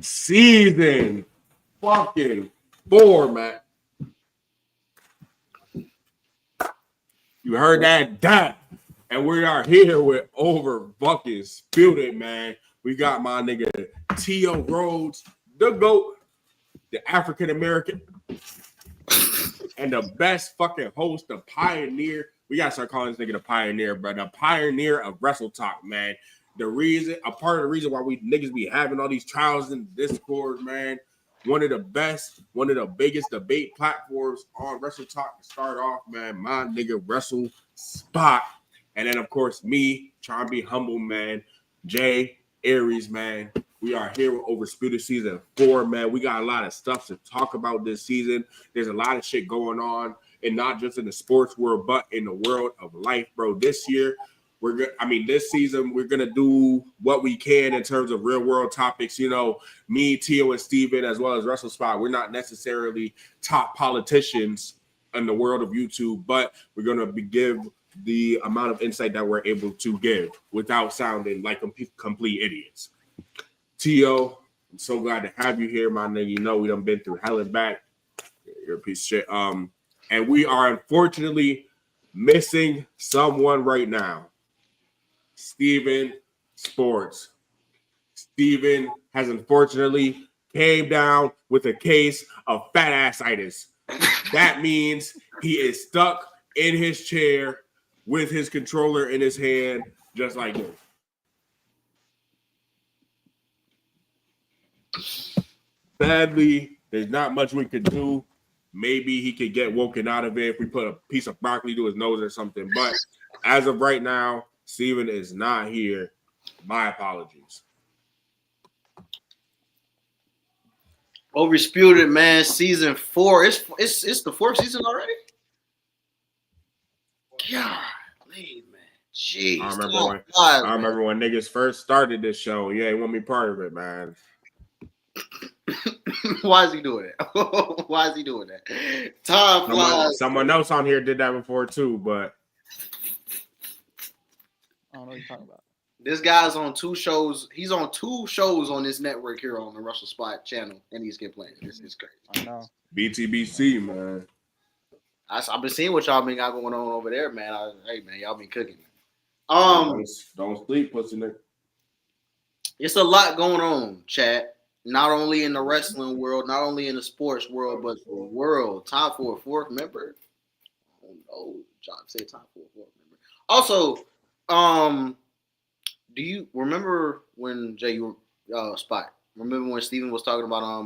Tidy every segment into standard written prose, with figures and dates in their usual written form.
season fucking 4, man. You heard that? And we are here with Oversputed, man. We got my nigga T.O. Rhodes, the GOAT, the African American, and the best fucking host, the pioneer. We gotta start calling this nigga the pioneer, bro. The pioneer of Wrestle Talk, man. A part of the reason why we niggas be having all these trials in Discord, man. One of the best, one of the biggest debate platforms on Wrestle Talk to start off, man. My nigga Wrestle Spot. And then, of course, me trying to be humble, man. Jay Aries, man. We are here with Oversputed season 4, man. We got a lot of stuff to talk about this season. There's a lot of shit going on, and not just in the sports world, but in the world of life, bro. This year, this season, we're gonna do what we can in terms of real world topics. You know, me, Tio, and Steven, as well as Russell Spot, we're not necessarily top politicians in the world of YouTube, but we're gonna give the amount of insight that we're able to give without sounding like complete idiots. Tio, I'm so glad to have you here, my nigga. You know we done been through hell and back. You're a piece of shit. And we are unfortunately missing someone right now. Steven Sports. Steven has unfortunately came down with a case of fat ass-itis. That means he is stuck in his chair with his controller in his hand, just like this. Sadly, there's not much we could do. Maybe he could get woken out of it if we put a piece of broccoli to his nose or something. But as of right now, Steven is not here. My apologies. Oversputed, man. Season 4. It's the 4th season already. God, man. Jeez. I remember when niggas first started this show. You ain't want me part of it, man. Why is he doing that? Why is he doing that? Time flies. Someone else on here did that before too, but I don't know what you're talking about. This guy's on 2 shows. He's on 2 shows on this network here on the Russell Spot channel, and he's getting playing. This is crazy. I know. BTBC, man. I've been seeing what y'all been got going on over there, man. Hey, man, y'all been cooking. Don't sleep, pussy nigga. It's a lot going on, chat. Not only in the wrestling world, not only in the sports world, but the world. Time for a 4th member. Oh, John said time for a 4th member. Also, do you remember when Jay, you were Spot? Remember when Steven was talking about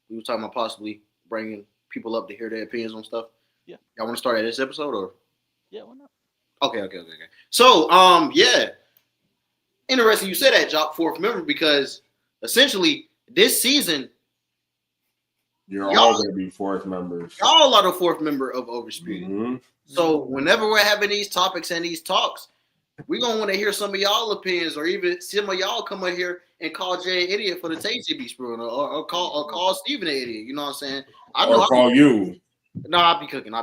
we were talking about possibly bringing people up to hear their opinions on stuff? Yeah. Y'all want to start at this episode or? Yeah, why not? Okay. So, yeah. Interesting you said that, Jock, 4th member, because essentially this season, you're all going to be 4th members. Y'all are the 4th member of Oversputed. Mm-hmm. So whenever we're having these topics and these talks, we're going to want to hear some of y'all opinions, or even some of y'all come up here and call Jay an idiot for the Tasty Beast Brewing, or call Steven an idiot. You know what I'm saying? Call you. No, I'll be cooking.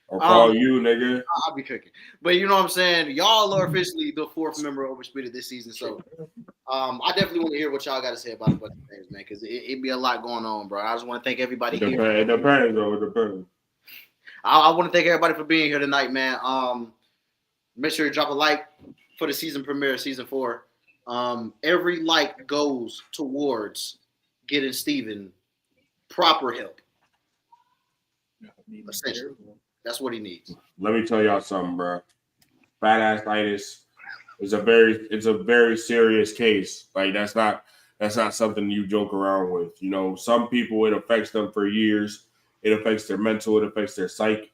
Or call you, nigga. I'll be cooking. But you know what I'm saying? Y'all are officially the 4th member of Oversputed this season. So I definitely want to hear what y'all got to say about a bunch of things, man, because it be a lot going on, bro. I just want to thank everybody here. It depends, though. It depends. I want to thank everybody for being here tonight, man. Make sure you drop a like for the season premiere, season 4. Every like goes towards getting Steven proper help. Essentially. That's what he needs. Let me tell y'all something, bro. Fat ass-itis is a very serious case. Like that's not something you joke around with. You know, some people it affects them for years. It affects their mental. It affects their psyche.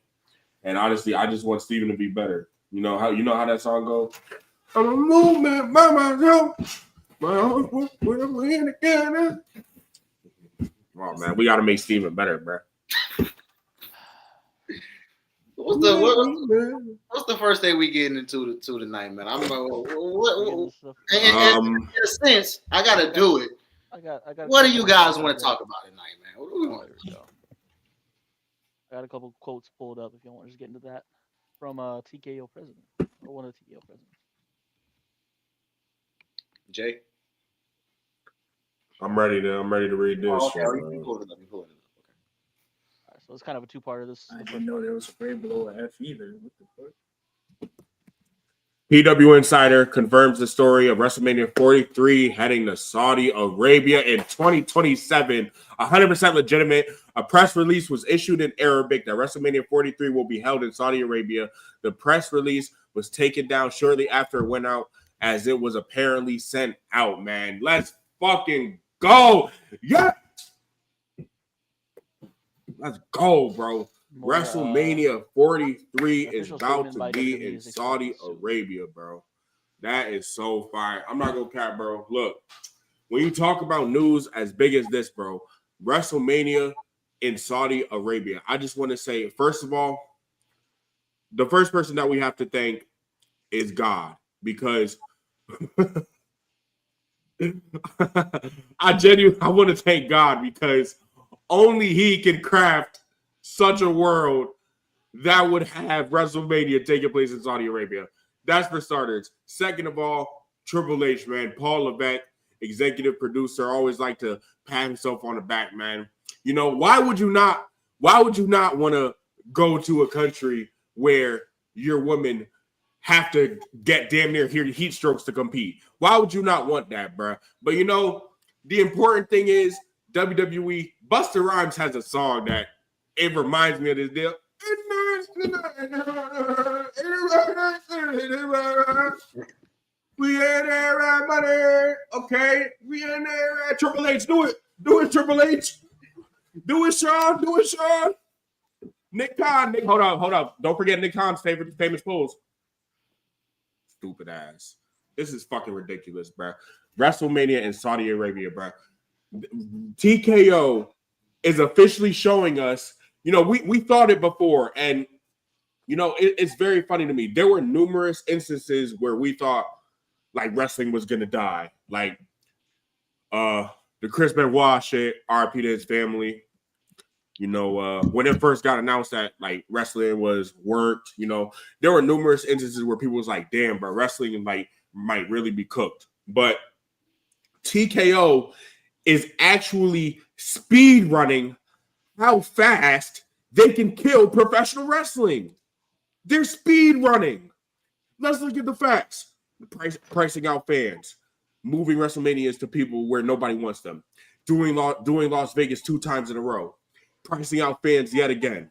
And honestly, I just want Steven to be better. You know how that song goes. I'm a movement by myself. Oh man, we gotta make Steven better, bro. What's the first thing we getting into tonight, man? I'm in a sense, I gotta do it. I got. What do you guys want to talk about tonight, man? What do we want to do? I got a couple quotes pulled up if you want to just get into that from TKO president or one of the TKO presidents. Jay. I'm ready to read this. Oh, okay. shit, You pulled it up. All right, so it's kind of a two-parter. This I didn't know there was a grade below an F either. What the fuck? PW Insider confirms the story of WrestleMania 43 heading to Saudi Arabia in 2027. 100% legitimate. A press release was issued in Arabic that WrestleMania 43 will be held in Saudi Arabia. The press release was taken down shortly after it went out, as it was apparently sent out, man. Let's fucking go. Yeah. Let's go, bro. more, WrestleMania 43 is official about statement to by be WWE in is Saudi expected soon. Arabia, bro. That is so fire. I'm not gonna cap, bro. Look, when you talk about news as big as this, bro, WrestleMania in Saudi Arabia, I just want to say, first of all, the first person that we have to thank is God, because I want to thank God, because only He can craft such a world that would have WrestleMania taking place in Saudi Arabia. That's for starters. Second of all, Triple H, man, Paul Levesque, executive producer, always like to pat himself on the back, man. You know, why would you not want to go to a country where your women have to get damn near heat strokes to compete? Why would you not want that, bro? But you know, the important thing is WWE. Busta Rhymes has a song that it reminds me of this deal. We in there at money. Okay, we in there at Triple H. Do it, Triple H. Do it, Sean. Nick Khan. Hold up. Don't forget Nick Khan's famous pose. Stupid ass. This is fucking ridiculous, bro. WrestleMania in Saudi Arabia, bro. TKO is officially showing us. You know, we thought it before, and you know, it's very funny to me. There were numerous instances where we thought like wrestling was gonna die, like the Chris Benoit shit, RP to his family. You know, when it first got announced that like wrestling was worked, you know, there were numerous instances where people was like, "Damn, bro, wrestling like might really be cooked." But TKO is actually speed running how fast they can kill professional wrestling. They're speed running. Let's look at the facts. Pricing out fans, moving WrestleManias to people where nobody wants them, doing Las Vegas 2 times in a row, pricing out fans yet again.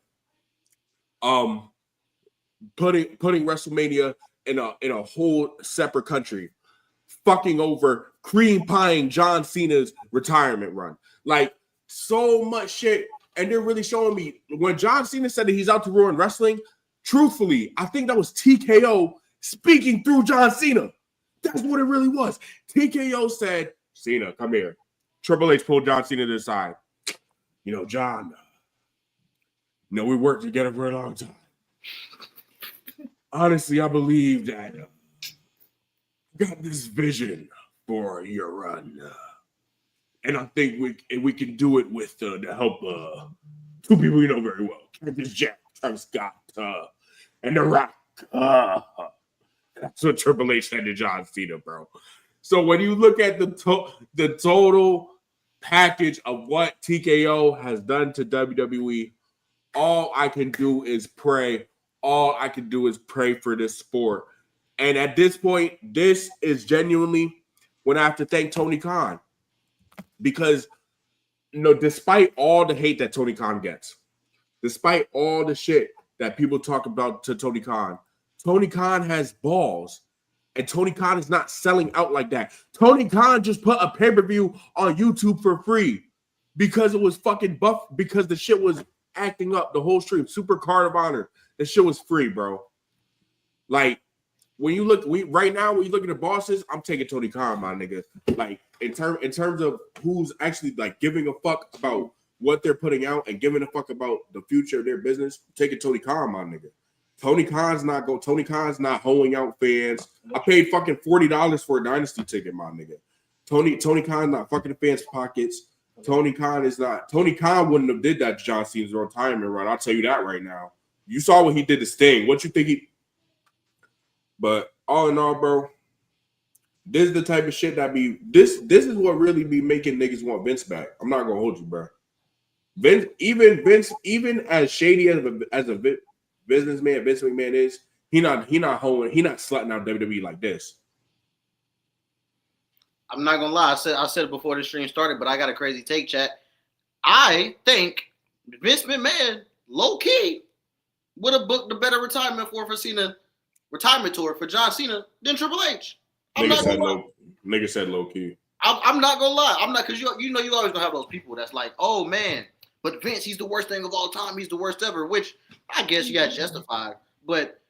Putting WrestleMania in a whole separate country, fucking over cream pieing John Cena's retirement run. Like so much shit. And they're really showing me when John Cena said that he's out to ruin wrestling. Truthfully, I think that was TKO speaking through John Cena. That's what it really was. TKO said, "Cena, come here." Triple H pulled John Cena to the side. You know, John, you know, we worked together for a long time. Honestly, I believe that got this vision for your run. And I think we can do it with the help of 2 people you know very well. Cactus Jack, Travis Scott, and The Rock. That's what Triple H said to John Cena, bro. So when you look at the total package of what TKO has done to WWE, all I can do is pray. All I can do is pray for this sport. And at this point, this is genuinely when I have to thank Tony Khan. Because, you know, despite all the hate that Tony Khan gets, despite all the shit that people talk about to Tony Khan has balls. And Tony Khan is not selling out like that. Tony Khan just put a pay-per-view on YouTube for free because it was fucking buff, because the shit was acting up the whole stream. Super Card of Honor. The shit was free, bro. Like, when you look, right now, when you look at the bosses, I'm taking Tony Khan, my nigga. Like, in terms of who's actually like giving a fuck about what they're putting out and giving a fuck about the future of their business, I'm taking Tony Khan, my nigga. Tony Khan's not hoeing out fans. I paid fucking $40 for a Dynasty ticket, my nigga. Tony Khan's not fucking fans' pockets. Tony Khan wouldn't have did that to John Cena's retirement run. I'll tell you that right now. You saw what he did to Sting. What you think he? But all in all, bro, This is the type of shit that be this is what really be making niggas want Vince back. I'm not gonna hold you, bro. Vince, even as shady as a businessman Vince McMahon is, he not slutting out WWE like this. I'm not gonna lie. I said it before the stream started, but I got a crazy take, chat. I think Vince McMahon, low key, would have booked a better retirement for Cena retirement tour for John Cena than Triple H. Nigga said low key. I'm not gonna lie. I'm not, because you know you always gonna have those people that's like, oh man, but Vince, he's the worst thing of all time. He's the worst ever, which I guess you got justified. But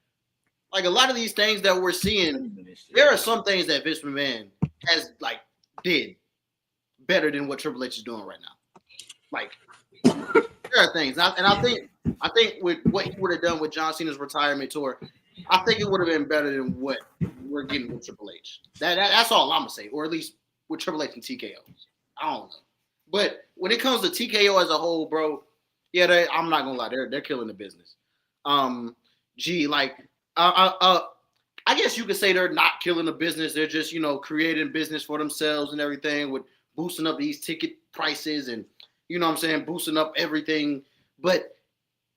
like a lot of these things that we're seeing, there are some things that Vince McMahon has like did better than what Triple H is doing right now. Like there are things, and I think with what he would have done with John Cena's retirement tour, I think it would have been better than what we're getting with Triple H. That's all I'm gonna say, or at least with Triple H and TKO. I don't know, but when it comes to TKO as a whole, bro, yeah, I'm not gonna lie, they're killing the business. I guess you could say they're not killing the business. They're just, creating business for themselves and everything with boosting up these ticket prices and, boosting up everything. But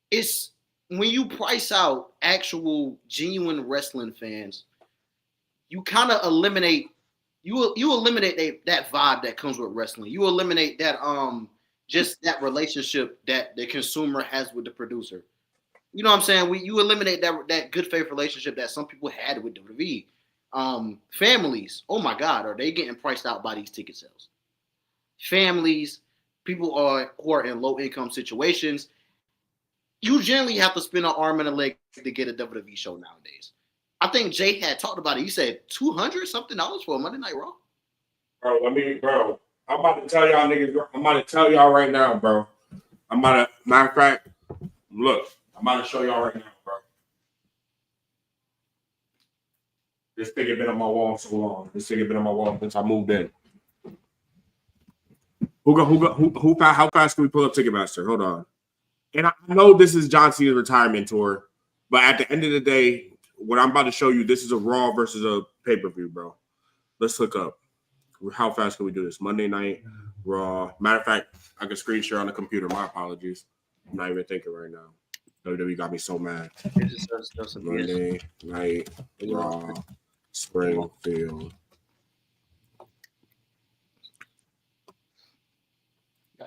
it's when you price out actual genuine wrestling fans, you kind of eliminate that vibe that comes with wrestling. You eliminate that just that relationship that the consumer has with the producer. You know what I'm saying? You eliminate that good faith relationship that some people had with WWE. Families, oh my God, are they getting priced out by these ticket sales? Families, people who are in low income situations, you generally have to spend an arm and a leg to get a WWE show nowadays. I think Jay had talked about it. He said $200 something for a Monday Night Raw. Bro, I'm about to tell y'all niggas. I'm about to tell y'all right now, bro. Matter of fact, look. I'm about to show y'all right now, bro. This thing has been on my wall so long. This thing has been on my wall since I moved in. How fast can we pull up Ticketmaster? Hold on. And I know this is John Cena's retirement tour, but at the end of the day, what I'm about to show you, this is a Raw versus a pay-per-view, bro. Let's look up. How fast can we do this? Monday Night Raw. Matter of fact, I can screen share on the computer. My apologies. I'm not even thinking right now. WWE got me so mad. Monday Night Raw, Springfield.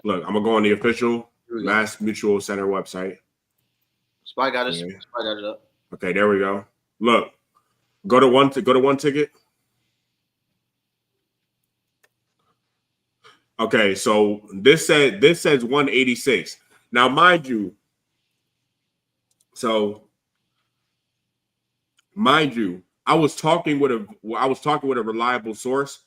Look, I'm gonna go on the official Mass Mutual Center website. Spy got it. Spy got it up. Okay, there we go. Look, go to one ticket. Okay, so this says 186. Now, mind you. I was talking with a reliable source.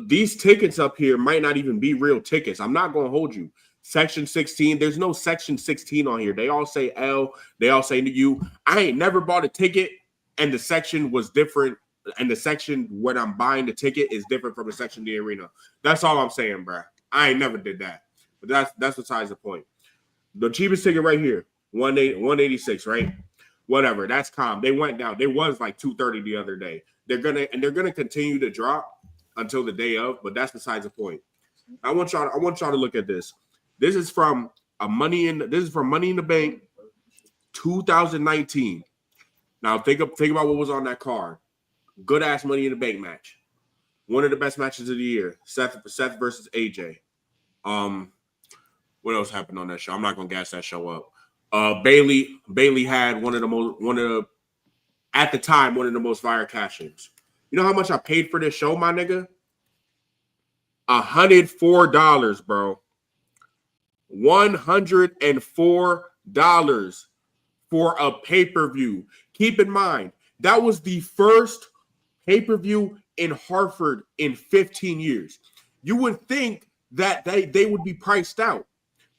These tickets up here might not even be real tickets. I'm not going to hold you. Section 16, there's no Section 16 on here. They all say L, they all say U. I ain't never bought a ticket and the section was different, and the section when I'm buying the ticket is different from the section in the arena. That's all I'm saying, bruh. I ain't never did that. But that's besides the point. The cheapest ticket right here. 186, right? Whatever. That's calm. They went down. They was like 230 the other day. They're gonna continue to drop until the day of, but that's besides the point. I want y'all to look at this. This is from Money in the Bank 2019. Now think about what was on that card. Good ass Money in the Bank match. One of the best matches of the year. Seth versus AJ. What else happened on that show? I'm not gonna gas that show up. Bailey had one of the most fire cash-ins. You know how much I paid for this show, my nigga? $104, bro. $104 for a pay-per-view. Keep in mind, that was the first pay-per-view in Hartford in 15 years. You would think that they would be priced out,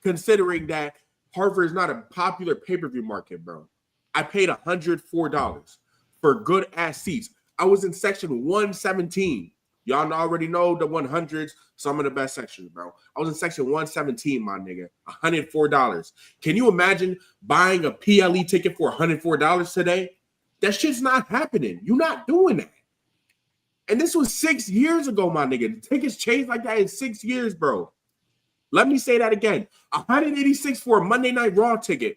considering that Hartford is not a popular pay-per-view market, bro. I paid $104 for good-ass seats. I was in section 117. Y'all already know the 100s, some of the best sections, bro. I was in section 117, my nigga. $104. Can you imagine buying a PLE ticket for $104 today? That shit's not happening. You're not doing that. And this was 6 years ago, my nigga. The tickets changed like that in 6 years, bro. Let me say that again. $186 for a Monday Night Raw ticket.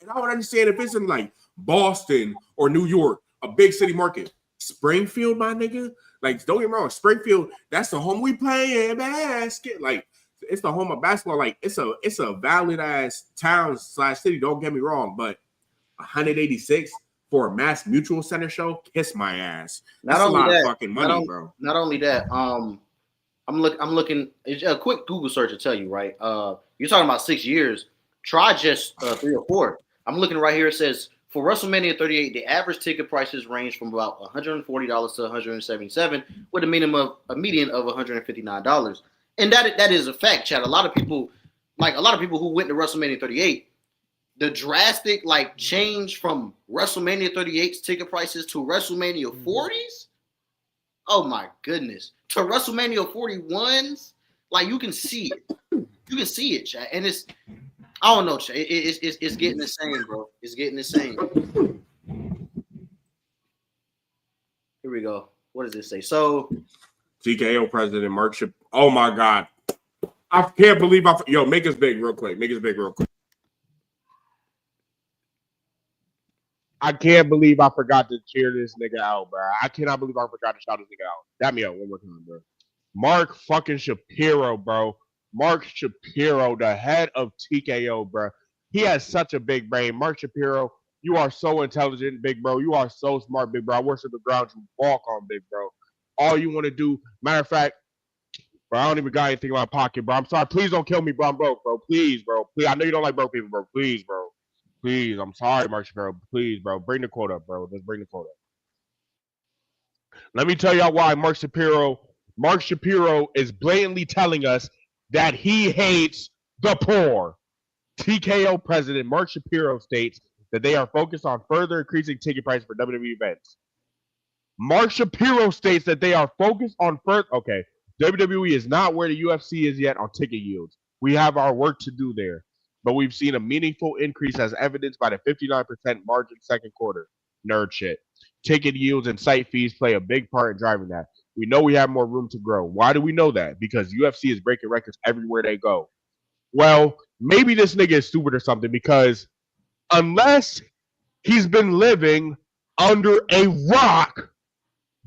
And I would understand if it's in like Boston or New York, a big city market. Springfield, my nigga. Like, don't get me wrong, Springfield, that's the home we play in basket. Like, it's the home of basketball. Like, it's a valid ass town / city. Don't get me wrong, but 186 for a Mass Mutual Center show, kiss my ass. That's a lot of fucking money, bro. Not only that, I'm looking. A quick Google search will tell you, right? You're talking about 6 years. Try just 3 or 4. I'm looking right here. It says for WrestleMania 38, the average ticket prices range from about $140 to $177, with a median of $159. And that is a fact, Chad. A lot of people who went to WrestleMania 38, the drastic like change from WrestleMania 38's ticket prices to WrestleMania 40's. Oh my goodness. To WrestleMania 41's, like you can see it. You can see it, Chad. And it's, I don't know, Chad. It's getting insane, bro. It's getting insane. Here we go. What does this say? So TKO president Mark Ship. Oh my God. I can't believe yo, make us big real quick. Make us big real quick. I can't believe I forgot to cheer this nigga out, bro. I cannot believe I forgot to shout this nigga out. Dab me out one more time, bro. Mark fucking Shapiro, bro. Mark Shapiro, the head of TKO, bro. He has such a big brain. Mark Shapiro, you are so intelligent, big bro. You are so smart, big bro. I worship the ground you walk on, big bro. All you want to do, matter of fact, bro, I don't even got anything in my pocket, bro. I'm sorry. Please don't kill me, bro. I'm broke, bro. Please, bro. Please. I know you don't like broke people, bro. Please, bro. Please. I'm sorry, Mark Shapiro. Please, bro. Bring the quote up, bro. Let's bring the quote up. Let me tell y'all why Mark Shapiro is blatantly telling us that he hates the poor. TKO president Mark Shapiro states that they are focused on further increasing ticket prices for WWE events. Mark Shapiro states that they are focused on okay, WWE is not where the UFC is yet on ticket yields. We have our work to do there, but we've seen a meaningful increase as evidenced by the 59% margin second quarter. Nerd shit. Ticket yields and site fees play a big part in driving that. We know we have more room to grow. Why do we know that? Because UFC is breaking records everywhere they go. Well, maybe this nigga is stupid or something, because unless he's been living under a rock,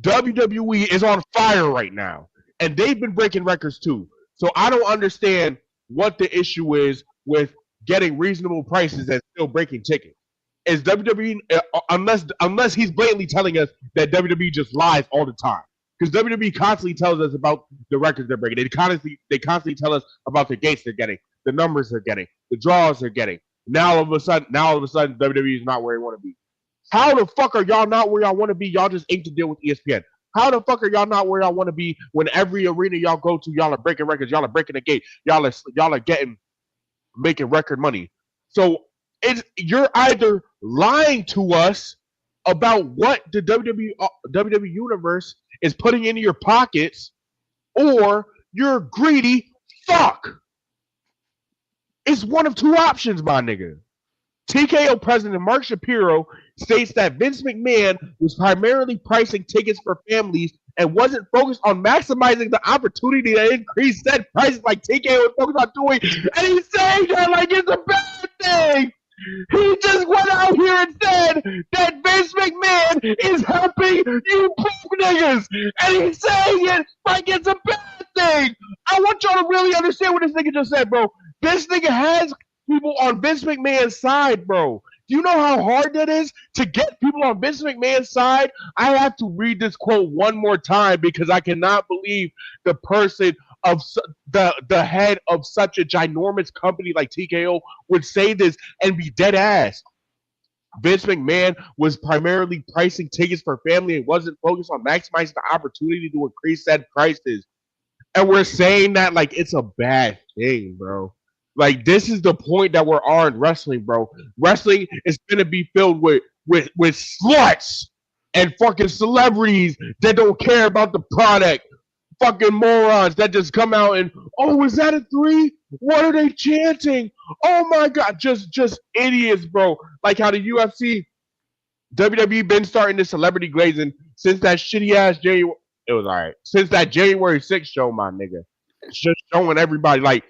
WWE is on fire right now. And they've been breaking records too. So I don't understand what the issue is with getting reasonable prices and still breaking tickets. Is WWE, unless he's blatantly telling us that WWE just lies all the time. Because WWE constantly tells us about the records they're breaking. They constantly tell us about the gates they're getting, the numbers they're getting, the draws they're getting. Now all of a sudden, WWE is not where they want to be. How the fuck are y'all not where y'all want to be? Y'all just inked a deal with ESPN. How the fuck are y'all not where y'all want to be when every arena y'all go to, y'all are breaking records, y'all are breaking the gate, y'all are making record money. So you're either lying to us about what the WWE universe is putting into your pockets, or you're greedy fuck. It's one of two options, my nigga. TKO president Mark Shapiro states that Vince McMahon was primarily pricing tickets for families and wasn't focused on maximizing the opportunity to increase said prices like TKO was focused on doing. And he's saying that like it's a bad thing. He just went out here and said that Vince McMahon is helping you broke niggas. And he's saying it like it's a bad thing. I want y'all to really understand what this nigga just said, bro. This nigga has people on Vince McMahon's side, bro. Do you know how hard that is to get people on Vince McMahon's side? I have to read this quote one more time because I cannot believe the person of the head of such a ginormous company like TKO would say this and be dead ass. Vince McMahon was primarily pricing tickets for family and wasn't focused on maximizing the opportunity to increase said prices. And we're saying that like it's a bad thing, bro. Like, this is the point that we're on in wrestling, bro. Wrestling is going to be filled with sluts and fucking celebrities that don't care about the product. Fucking morons that just come out and, oh, is that a 3? What are they chanting? Oh, my God. Just idiots, bro. Like how the UFC WWE been starting this celebrity glazing since that shitty ass January. It was all right since that January 6th show, my nigga. It's just showing everybody like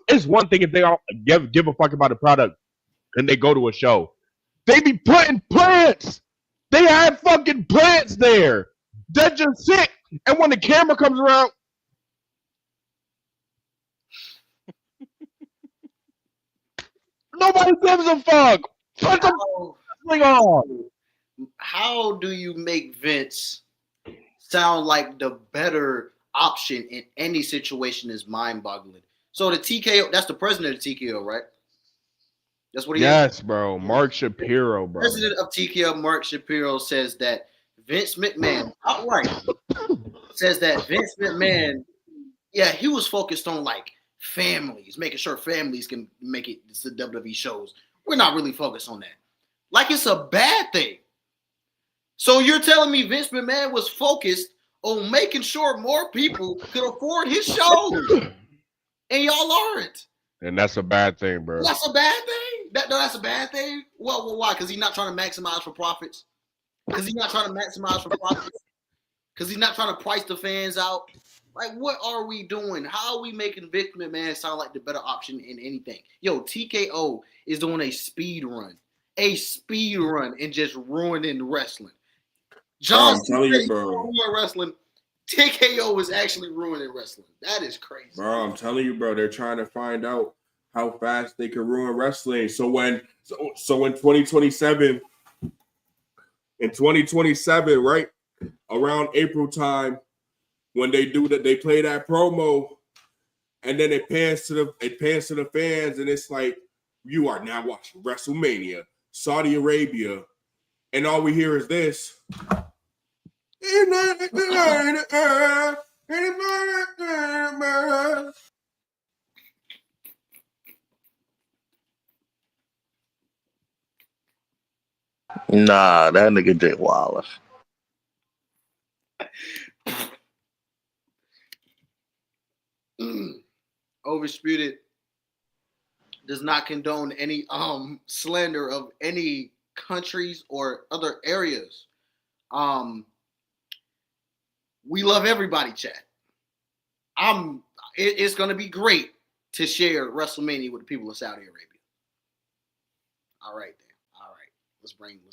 it's one thing if they all give a fuck about the product and they go to a show. They be putting plants. They had fucking plants there that just sit. And when the camera comes around, nobody gives a fuck. Put the wrestling on. How do you make Vince sound like the better option in any situation is mind-boggling. So the TKO, that's the president of TKO, right? That's what he is. Yes, bro. Mark Shapiro, bro. President of TKO, Mark Shapiro, says that Vince McMahon, outright, says that Vince McMahon, yeah, he was focused on like families, making sure families can make it to WWE shows. We're not really focused on that. Like it's a bad thing. So you're telling me Vince McMahon was focused on making sure more people could afford his shows, and y'all aren't. And that's a bad thing, bro. That's a bad thing? That's a bad thing? Well, why? Because he's not trying to maximize for profits? Because he's not trying to maximize for profits? Because he's not trying to price the fans out? Like, what are we doing? How are we making Vince McMahon sound like the better option in anything? Yo, TKO is doing a speed run. And just ruining wrestling. John Cena ruining wrestling. TKO is actually ruining wrestling. That is crazy. Bro, I'm telling you, bro, they're trying to find out how fast they can ruin wrestling. So in 2027, right around April time, when they do that, they play that promo, and then it pans to the fans, and it's like, you are now watching WrestleMania, Saudi Arabia, and all we hear is this. Nah, that nigga Jay Wallace. Oversputed does not condone any slander of any countries or other areas. We love everybody, chat. It's gonna be great to share WrestleMania with the people of Saudi Arabia. All right, then. All right. Let's bring Jay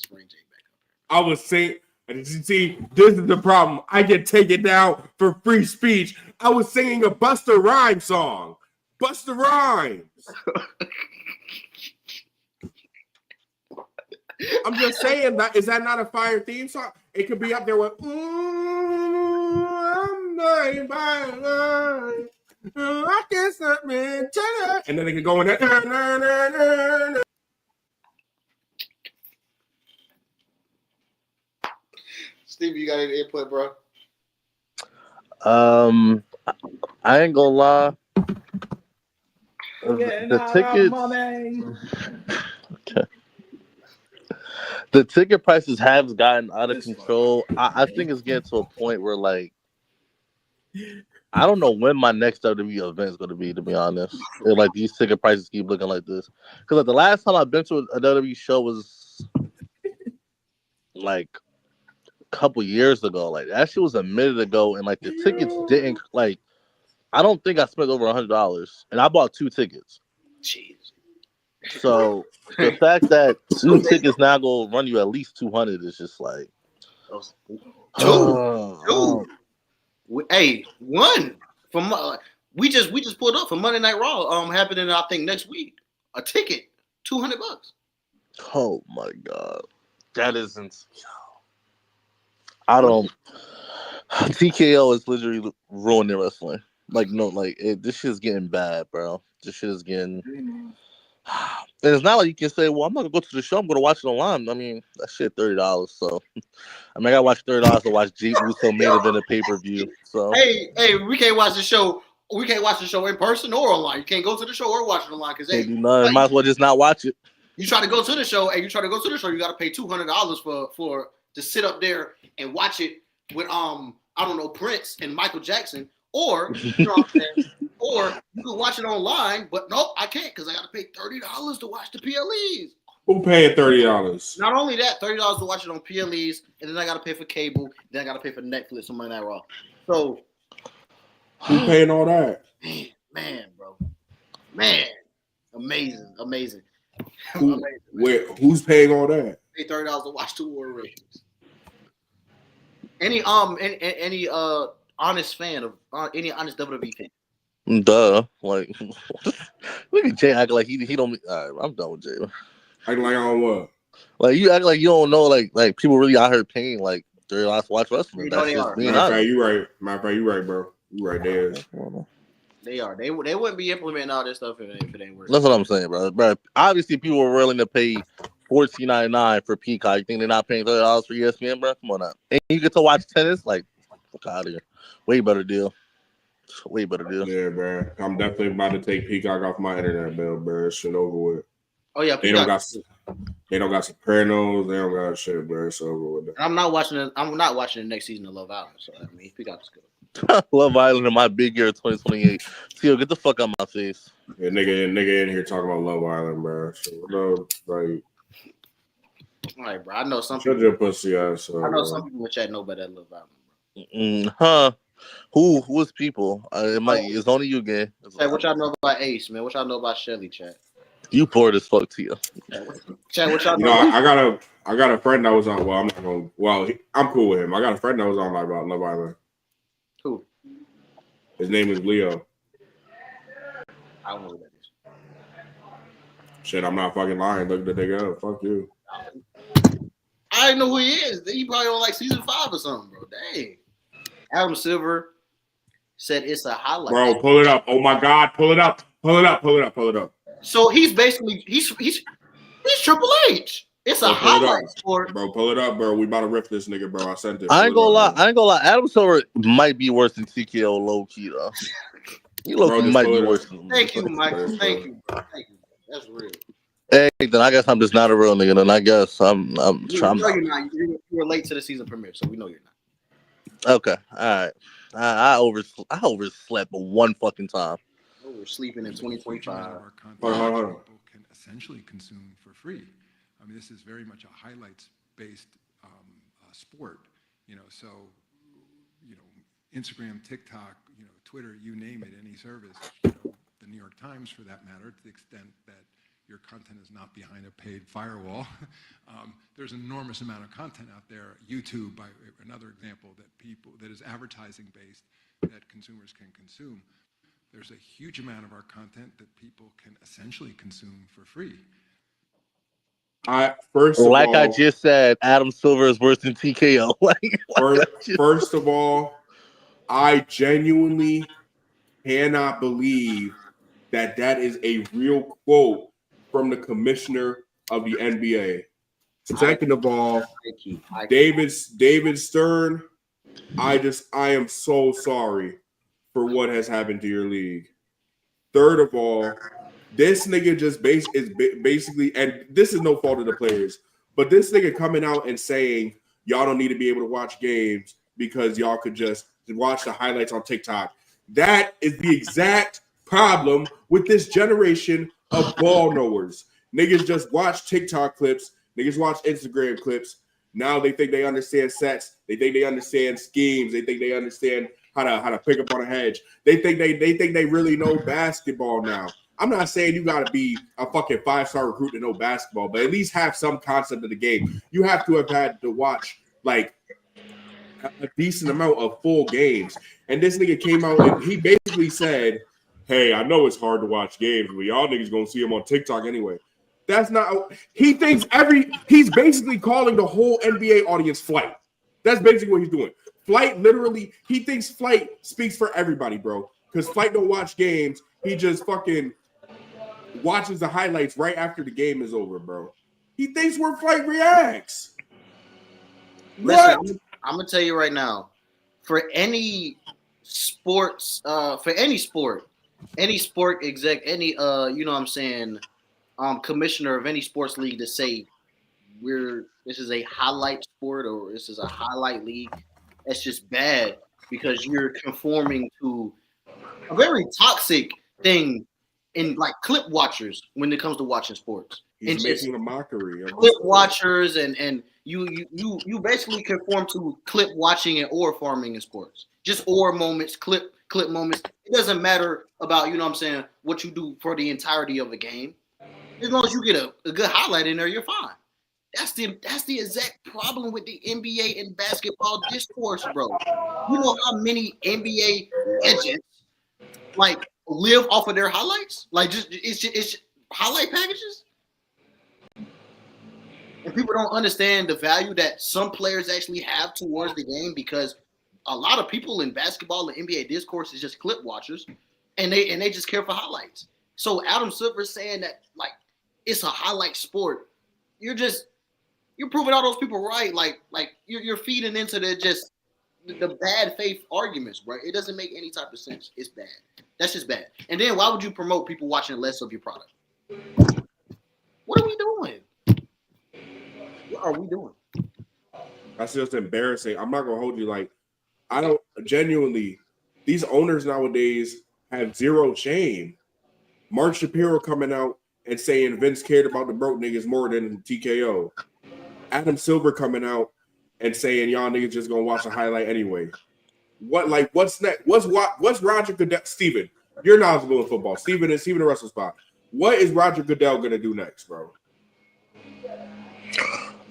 back up here. I was saying, and see, this is the problem. I get taken down for free speech. I was singing a Busta Rhymes song. Busta Rhymes. I'm just saying that is that not a fire theme song? It could be up there with I'm not by I guess that man, and then they could go in there. Steve, you got any input, bro? I ain't gonna lie. The tickets. Okay. The ticket prices have gotten out of control. I think it's getting to a point where, like, I don't know when my next WWE event is going to be honest. And, like, these ticket prices keep looking like this. Because, like, the last time I've been to a WWE show was, like, a couple years ago. Like, that shit was a minute ago, and, like, the tickets didn't, like, I don't think I spent over $100. And I bought 2 tickets. Jeez. So the fact that 2 tickets now go run you at least $200 is just like two. Hey, one from we just pulled up for Monday Night Raw. Happening I think next week. A ticket, $200. Oh my god, that isn't. I don't. TKO is literally ruining wrestling. Like no, like this shit's getting bad, bro. This shit is getting. And it's not like you can say, well, I'm not going to go to the show. I'm going to watch it online. I mean, that shit $30. So, I mean, I got to watch $30 to watch G Uso main event a pay-per-view. So, hey, we can't watch the show. We can't watch the show in person or online. You can't go to the show or watch it online because do nothing. Like, might as well just not watch it. You try to go to the show, and you got to pay $200 for to sit up there and watch it with I don't know, Prince and Michael Jackson. Or, you know what I'm saying? Or you can watch it online, but nope, I can't because I got to pay $30 to watch the PLEs. Who paying $30? Not only that, $30 to watch it on PLEs, and then I gotta pay for cable, then I gotta pay for Netflix and Monday Night Raw. So, Who paying all that? man, bro, man, amazing. Who's paying all that? Pay $30 to watch two War Raiders. Any honest fan of any honest WWE fan. Duh. Like, look at Jay acting like he don't. All right, I'm done with Jay. Acting like on what? Like you act like you don't know. Like people really out here paying like $30 to watch wrestling. You know That's they just are. being Matter of honest. fact, you right. Matter of fact, you right, bro. You right there. They are. They wouldn't be implementing all this stuff if it ain't working. That's what I'm saying, bro. Bro, obviously people are willing to pay $14.99 for Peacock. You think they're not paying $30 for ESPN, bro? Come on now. And you get to watch tennis, like, fuck out of here. Way better deal. Way better deal. Yeah, bro. I'm definitely about to take Peacock off my internet bill, bro. Shit over with. Oh yeah, They don't got Sopranos. They don't got shit, bro. It's over with that. I'm not watching the next season of Love Island. So I mean, Peacock's good. Love Island in my big year 2028. Tio, get the fuck out my face. Yeah, nigga in here talking about Love Island, bro. So, like, All right, bro. I know some shut people. your pussy ass up. I know Bro. some people in chat know about that Love Island, bro. Huh? Who is people? It's only you, gay. Chat, what y'all know about Ace, man? What y'all know about Shelly, chat? You poor as fuck, Tio. Chat, what y'all You know? know, I got a friend that was on. Well, I'm not going. Well, I'm cool with him. I got a friend that was on about Love Island. Who? His name is Leo. I don't know who that is. Shit, I'm not fucking lying. Look the nigga up. Fuck you. I didn't know who he is. He probably on like season 5 or something, bro. Dang. Adam Silver said it's a highlight. Bro, pull it up. Oh my God, pull it up. Pull it up. So he's basically he's Triple H. It's a highlight sport. Bro, pull it up, bro. We about to rip this nigga, bro. I sent it. I ain't gonna lie. Adam Silver might be worse than TKO low key though. He low key might be worse than him. Thank you, Michael. Thank you. That's real. Hey, then I guess I'm just not a real nigga. Then I guess I'm trying. You're not. You were late to the season premiere, so we know you're not. Okay, all right. I overslept one fucking time. We're sleeping in 2025. Hold on. People can essentially consume for free. I mean, this is very much a highlights-based sport. You know, so Instagram, TikTok, Twitter, you name it, any service. The New York Times, for that matter, to the extent that your content is not behind a paid firewall. There's an enormous amount of content out there. YouTube, by another example, that is advertising based, that consumers can consume. There's a huge amount of our content that people can essentially consume for free. I just said, Adam Silver is worse than TKO. First of all, I genuinely cannot believe that is a real quote from the commissioner of the NBA. Second of all, David Stern, I am so sorry for what has happened to your league. Third of all, this nigga is basically, and this is no fault of the players, but this nigga coming out and saying y'all don't need to be able to watch games because y'all could just watch the highlights on TikTok. That is the exact problem with this generation of ball knowers. Niggas just watch TikTok clips. Niggas watch Instagram clips. Now they think they understand sets. They think they understand schemes. They think they understand how to pick up on a hedge. They think they really know basketball now. I'm not saying you got to be a fucking 5-star recruit to know basketball, but at least have some concept of the game. You have to have had to watch like a decent amount of full games. And this nigga came out and he basically said, hey, I know it's hard to watch games, but y'all niggas gonna see them on TikTok anyway. That's not. He thinks he's basically calling the whole NBA audience Flight. That's basically what he's doing. Flight literally, he thinks Flight speaks for everybody, bro. Because Flight don't watch games. He just fucking watches the highlights right after the game is over, bro. He thinks where Flight reacts. Listen, I'm gonna tell you right now, for any sports, any sport exec, any commissioner of any sports league to say this is a highlight sport or this is a highlight league, that's just bad because you're conforming to a very toxic thing in like clip watchers when it comes to watching sports. He's and just making a mockery of the clip sport. watchers and you basically conform to clip watching and or farming in sports. Just or moments, clip moments. It doesn't matter about, you know what I'm saying, what you do for the entirety of a game. As long as you get a good highlight in there, you're fine. That's the exact problem with the NBA and basketball discourse, bro. You know how many NBA legends like live off of their highlights? Like it's highlight packages? And people don't understand the value that some players actually have towards the game, because a lot of people in basketball and NBA discourse is just clip watchers, and they just care for highlights. So Adam Silver saying that like it's a highlight sport, you're proving all those people right. Like you're feeding into the bad faith arguments, bro. It doesn't make any type of sense. It's bad. That's just bad. And then why would you promote people watching less of your product? What are we doing? What are we doing? That's just embarrassing. I'm not gonna hold you. Like, I don't genuinely. These owners nowadays have zero shame. Mark Shapiro coming out and saying Vince cared about the broke niggas more than TKO. Adam Silver coming out and saying y'all niggas just gonna watch a highlight anyway. What's next? What's Roger Goodell? Steven, you're knowledgeable in football. Steven the Russell spot. What is Roger Goodell gonna do next, bro?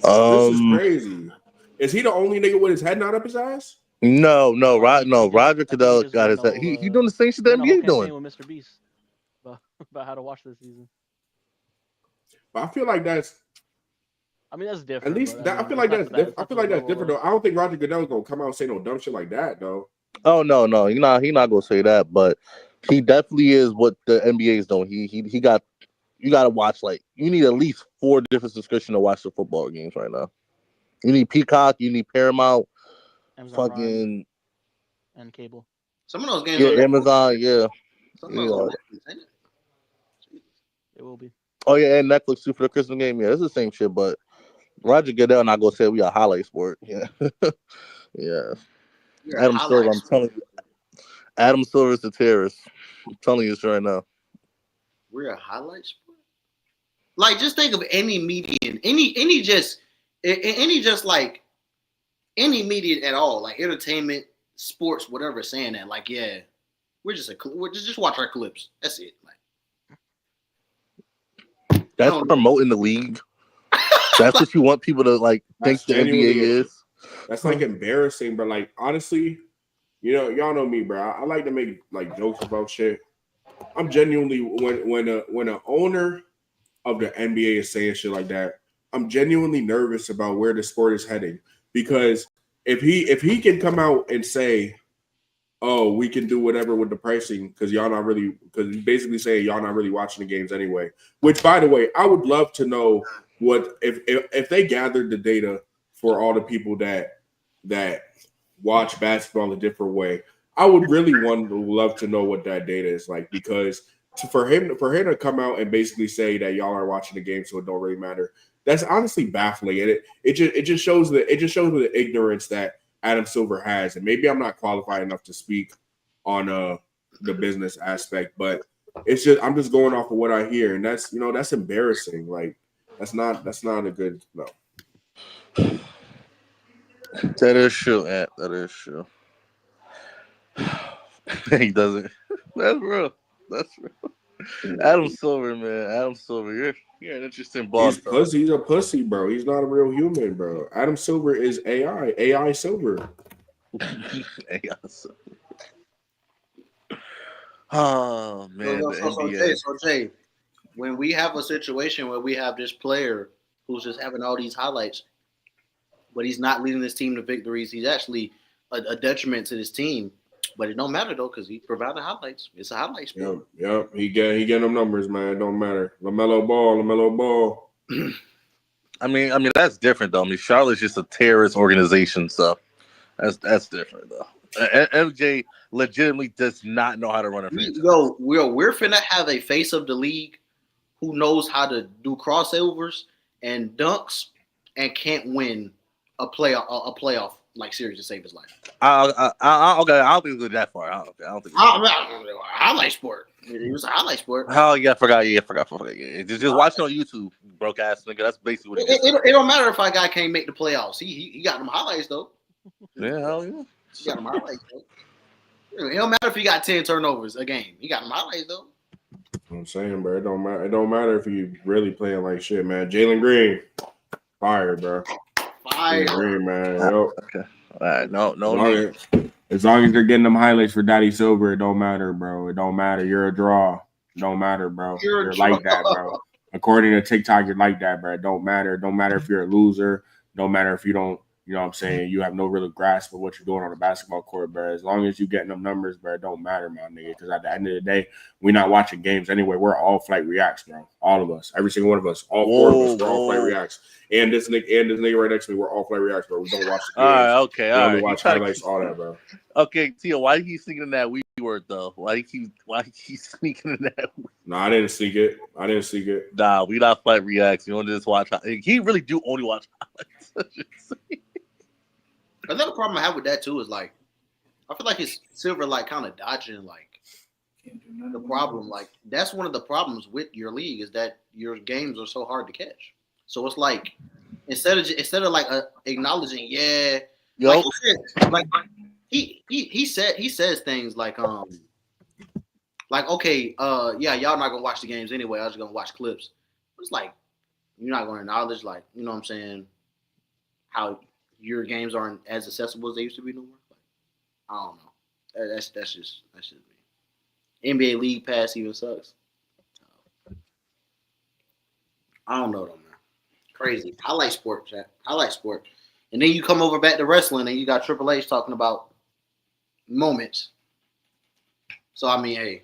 This is crazy. Is he the only nigga with his head not up his ass? No, Roger I think Goodell just got got his the head. whole, He doing the same shit the ran a whole NBA doing. campaign with Mr. Beast about how to watch this season. But I feel like that's I mean, that's different. at least but, that, I mean, feel it's like not that's to that- different. it's I not feel to like the that's level different of- though. I don't think Roger Goodell's gonna come out and say no dumb shit like that though. Oh no, he not gonna say that, but he definitely is what the NBA is doing. He got you got to watch, like, you need at least 4 different subscriptions to watch the football games right now. You need Peacock, you need Paramount, Amazon Prime fucking and cable. Some of those games on Amazon, yeah. Some of those on Netflix, ain't it? It will be. Oh yeah, and Netflix too for the Christmas game. Yeah, it's the same shit, but Roger Goodell not gonna say we a highlight sport. Yeah, yeah. You're a Adam Silver, highlight I'm telling you, Adam Silver is the terrorist. I'm telling you this right now. We're a highlight sport. Like, just think of any median, any just like any median at all, like entertainment, sports, whatever. Saying that, like, yeah, we're just watch our clips. That's it. Like, That's promoting the league. That's what you want people to like think the NBA is. That's like embarrassing, but like honestly, you know, y'all know me, bro. I like to make like jokes about shit. I'm genuinely when an owner of the NBA is saying shit like that, I'm genuinely nervous about where the sport is heading. Because if he can come out and say, "Oh, we can do whatever with the pricing," because he's basically saying y'all not really watching the games anyway. Which, by the way, I would love to know what if they gathered the data for all the people that watch basketball a different way. I would really love to know what that data is like, because for him to come out and basically say that y'all are watching the game so it don't really matter, that's honestly baffling. And it just shows the ignorance that Adam Silver has. And maybe I'm not qualified enough to speak on the business aspect, but I'm just going off of what I hear, and that's embarrassing. Like that's not a good no. That is true, Ant. That is true. He doesn't. That's real. That's real. Adam Silver, man. Adam Silver, you're an interesting boss. He's a pussy, bro. He's not a real human, bro. Adam Silver is AI Silver. AI Silver. Oh man, so Jay, when we have a situation where we have this player who's just having all these highlights, but he's not leading this team to victories, he's actually a detriment to this team. But it don't matter though, because he provided highlights. It's a highlight sport. Yep. He getting them numbers, man. It don't matter. LaMelo Ball. I mean that's different though. I mean, Charlotte's just a terrorist organization, so that's different though. MJ legitimately does not know how to run a franchise. We're finna have a face of the league who knows how to do crossovers and dunks and can't win a playoff like series to save his life. Okay, I don't think it's good that far. I don't think. Highlight sport. It was a highlight sport. Oh yeah, I forgot. Yeah, forgot. Yeah. Just watch it on YouTube, broke ass nigga. That's basically what it is. It don't matter if our guy can't make the playoffs. He got them highlights though. Yeah, hell yeah. He got them highlights though. It don't matter if he got 10 turnovers a game. He got them highlights though. I'm saying, bro, it don't matter. It don't matter if you really playing like shit, man. Jalen Green, fire, bro. Fire. Jalen Green, man. Yo. Okay. All right. No. As long as they're getting them highlights for Daddy Silver, it don't matter, bro. It don't matter. You're a draw. It don't matter, bro. You're like that, bro. According to TikTok, you're like that, bro. It don't matter. It don't matter if you're a loser. It don't matter if you don't, you know what I'm saying, you have no real grasp of what you're doing on the basketball court, bro. As long as you getting them numbers, bro, it don't matter, my nigga. Because at the end of the day, we're not watching games anyway. We're all flight reacts, bro. All of us. Every single one of us. All four of us. We're all flight reacts. And this nigga right next to me, we're all flight reacts, bro. We don't watch the games. All right, okay, we only watch highlights, all that, bro. Okay, Tio, why do you keep sneaking in that weed word though? Why do you keep sneaking in that? No, I didn't sneak it. Nah, we not flight reacts. You don't just watch. He really do only watch highlights. Another problem I have with that too is like, I feel like it's Silver like kind of dodging like the problem. Like that's one of the problems with your league is that your games are so hard to catch. So it's like instead of like acknowledging, yeah, Yo. like he says things like okay, yeah, y'all not gonna watch the games anyway. I was gonna watch clips. It's like you're not gonna acknowledge, like, you know what I'm saying, how your games aren't as accessible as they used to be no more. Like, I don't know. That's just me. NBA League Pass even sucks. I don't know though, man. Crazy. Highlight sport, chat. Highlight sport. And then you come over back to wrestling and you got Triple H talking about moments. So I mean, hey,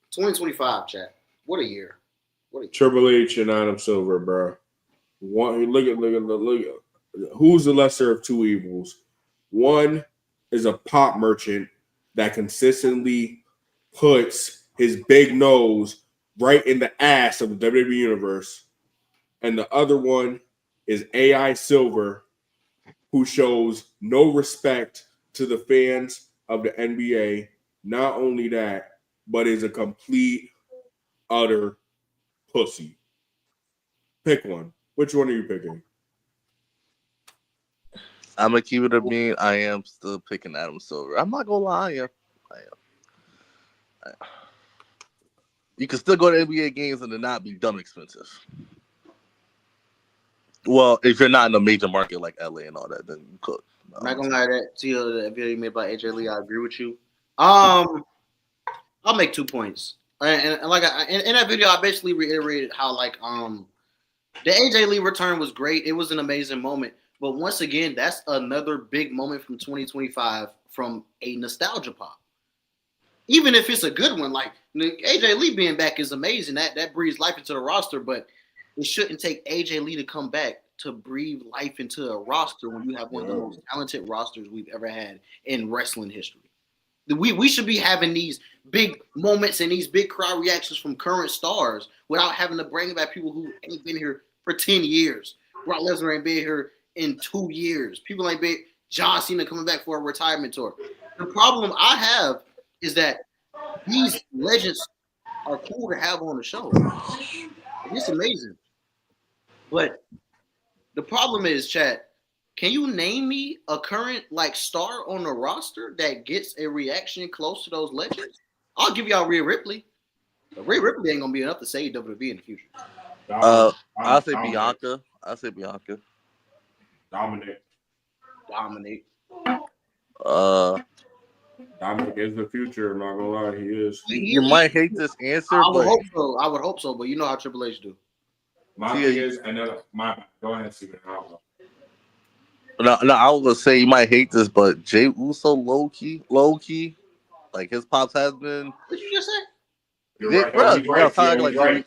2025, chat. What a year. Triple H and Adam Silver, bro. Look at. Who's the lesser of two evils? One is a pop merchant that consistently puts his big nose right in the ass of the WWE Universe. And the other one is AI Silver, who shows no respect to the fans of the NBA. Not only that, but is a complete, utter pussy. Pick one. Which one are you picking? I'm gonna keep it a bean. I am still picking Adam Silver. I'm not gonna lie, I am. You can still go to NBA games and they're not be dumb expensive. Well, if you're not in a major market like LA and all that, then you could. I'm not gonna lie, that video you made about AJ Lee, I agree with you. I'll make 2 points. And like in that video, I basically reiterated how like the AJ Lee return was great. It was an amazing moment. But once again, that's another big moment from 2025 from a nostalgia pop. Even if it's a good one, like AJ Lee being back is amazing. That breathes life into the roster, but it shouldn't take AJ Lee to come back to breathe life into a roster when you have one of the most talented rosters we've ever had in wrestling history. We should be having these big moments and these big crowd reactions from current stars without having to bring back people who ain't been here for 10 years. Brock Lesnar ain't been here in 2 years. People ain't been John Cena coming back for a retirement tour. The problem I have is that these legends are cool to have on the show. It's amazing. But the problem is, chat, can you name me a current like star on the roster that gets a reaction close to those legends? I'll give y'all Rhea Ripley. But Rhea Ripley ain't gonna be enough to save WWE in the future. I'll say Bianca. Dominic. Dominic is the future. I'm not gonna lie, he is. You might hate this answer, I would hope so, but you know how Triple H do. My thing is, and then go ahead, Steven. No, I was gonna say you might hate this, but Jey Uso low key, like his pops has been. What did you just say? Right.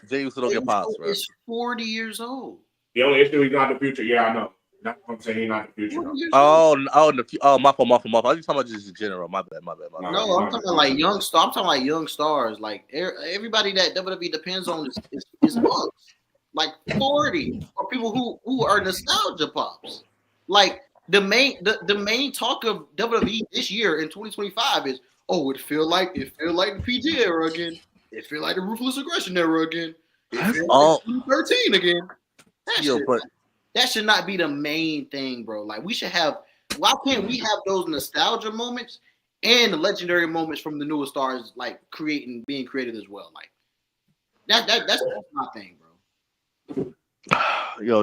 Jey Uso don't get pops, bro. He's 40 years old. The only issue he's not the future. Yeah, I know. That's what I'm saying. He's not the future. My fault. I was talking about just in general. My bad. No, I'm talking about like young stars. I'm talking like young stars. Like everybody that WWE depends on is monks. Like 40 or people who are nostalgia pops. Like the main talk of WWE this year in 2025 is, oh, it feel like the PG era again. It feel like the ruthless aggression era again. It feel like 2013 again. That should not be the main thing, bro. Like we should have. Why can't we have those nostalgia moments and the legendary moments from the newest stars, like being created as well? Like that's my thing, bro. Yo,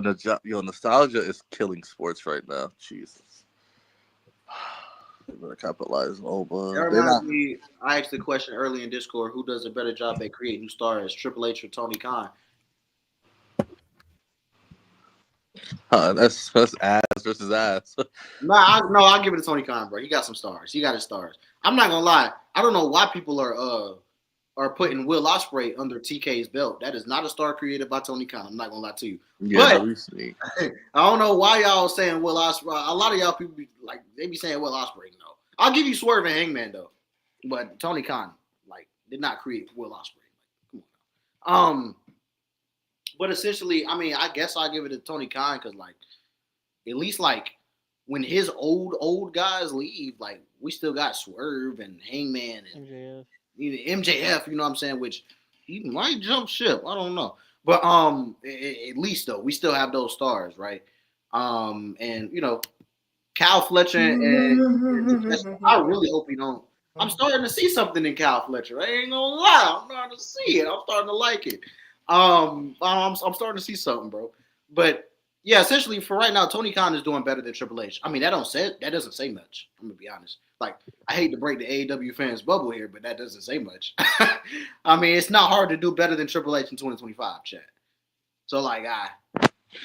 nostalgia is killing sports right now. Jesus. They better capitalize over. That reminds me, I asked the question early in Discord, who does a better job at creating new stars, Triple H or Tony Khan? That's ass versus ass. No, I'll give it to Tony Khan, bro. He got some stars. He got his stars. I'm not gonna lie. I don't know why people are putting Will Ospreay under TK's belt. That is not a star created by Tony Khan. I'm not gonna lie to you. Yeah, but I don't know why y'all saying Will Ospreay. A lot of y'all people they be saying Will Ospreay. No, I'll give you Swerve and Hangman though. But Tony Khan did not create Will Ospreay. Come on. But essentially, I mean, I guess I'll give it to Tony Khan because at least when his old guys leave, we still got Swerve and Hangman and MJF, you know what I'm saying? Which he might jump ship. I don't know. But at least though, we still have those stars, right? And Kyle Fletcher and I really hope he don't. I'm starting to see something in Kyle Fletcher. I ain't gonna lie. I'm starting to see it. I'm starting to like it. I'm starting to see something, bro. But yeah, essentially for right now, Tony Khan is doing better than Triple H. I mean, that doesn't say much. I'm gonna be honest. I hate to break the AEW fans bubble here, but that doesn't say much. I mean, it's not hard to do better than Triple H in 2025, chat. So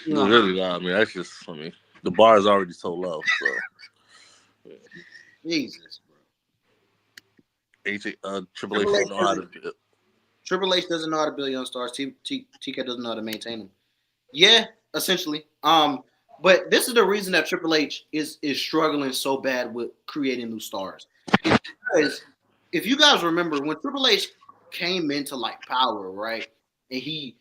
really not. I mean, that's just. I mean, the bar is already so low. So Jesus, bro. Triple H doesn't know how to do it. Triple H doesn't know how to build young stars. TK doesn't know how to maintain them. Yeah, essentially. But this is the reason that Triple H is struggling so bad with creating new stars. It's because if you guys remember when Triple H came into power, right, and he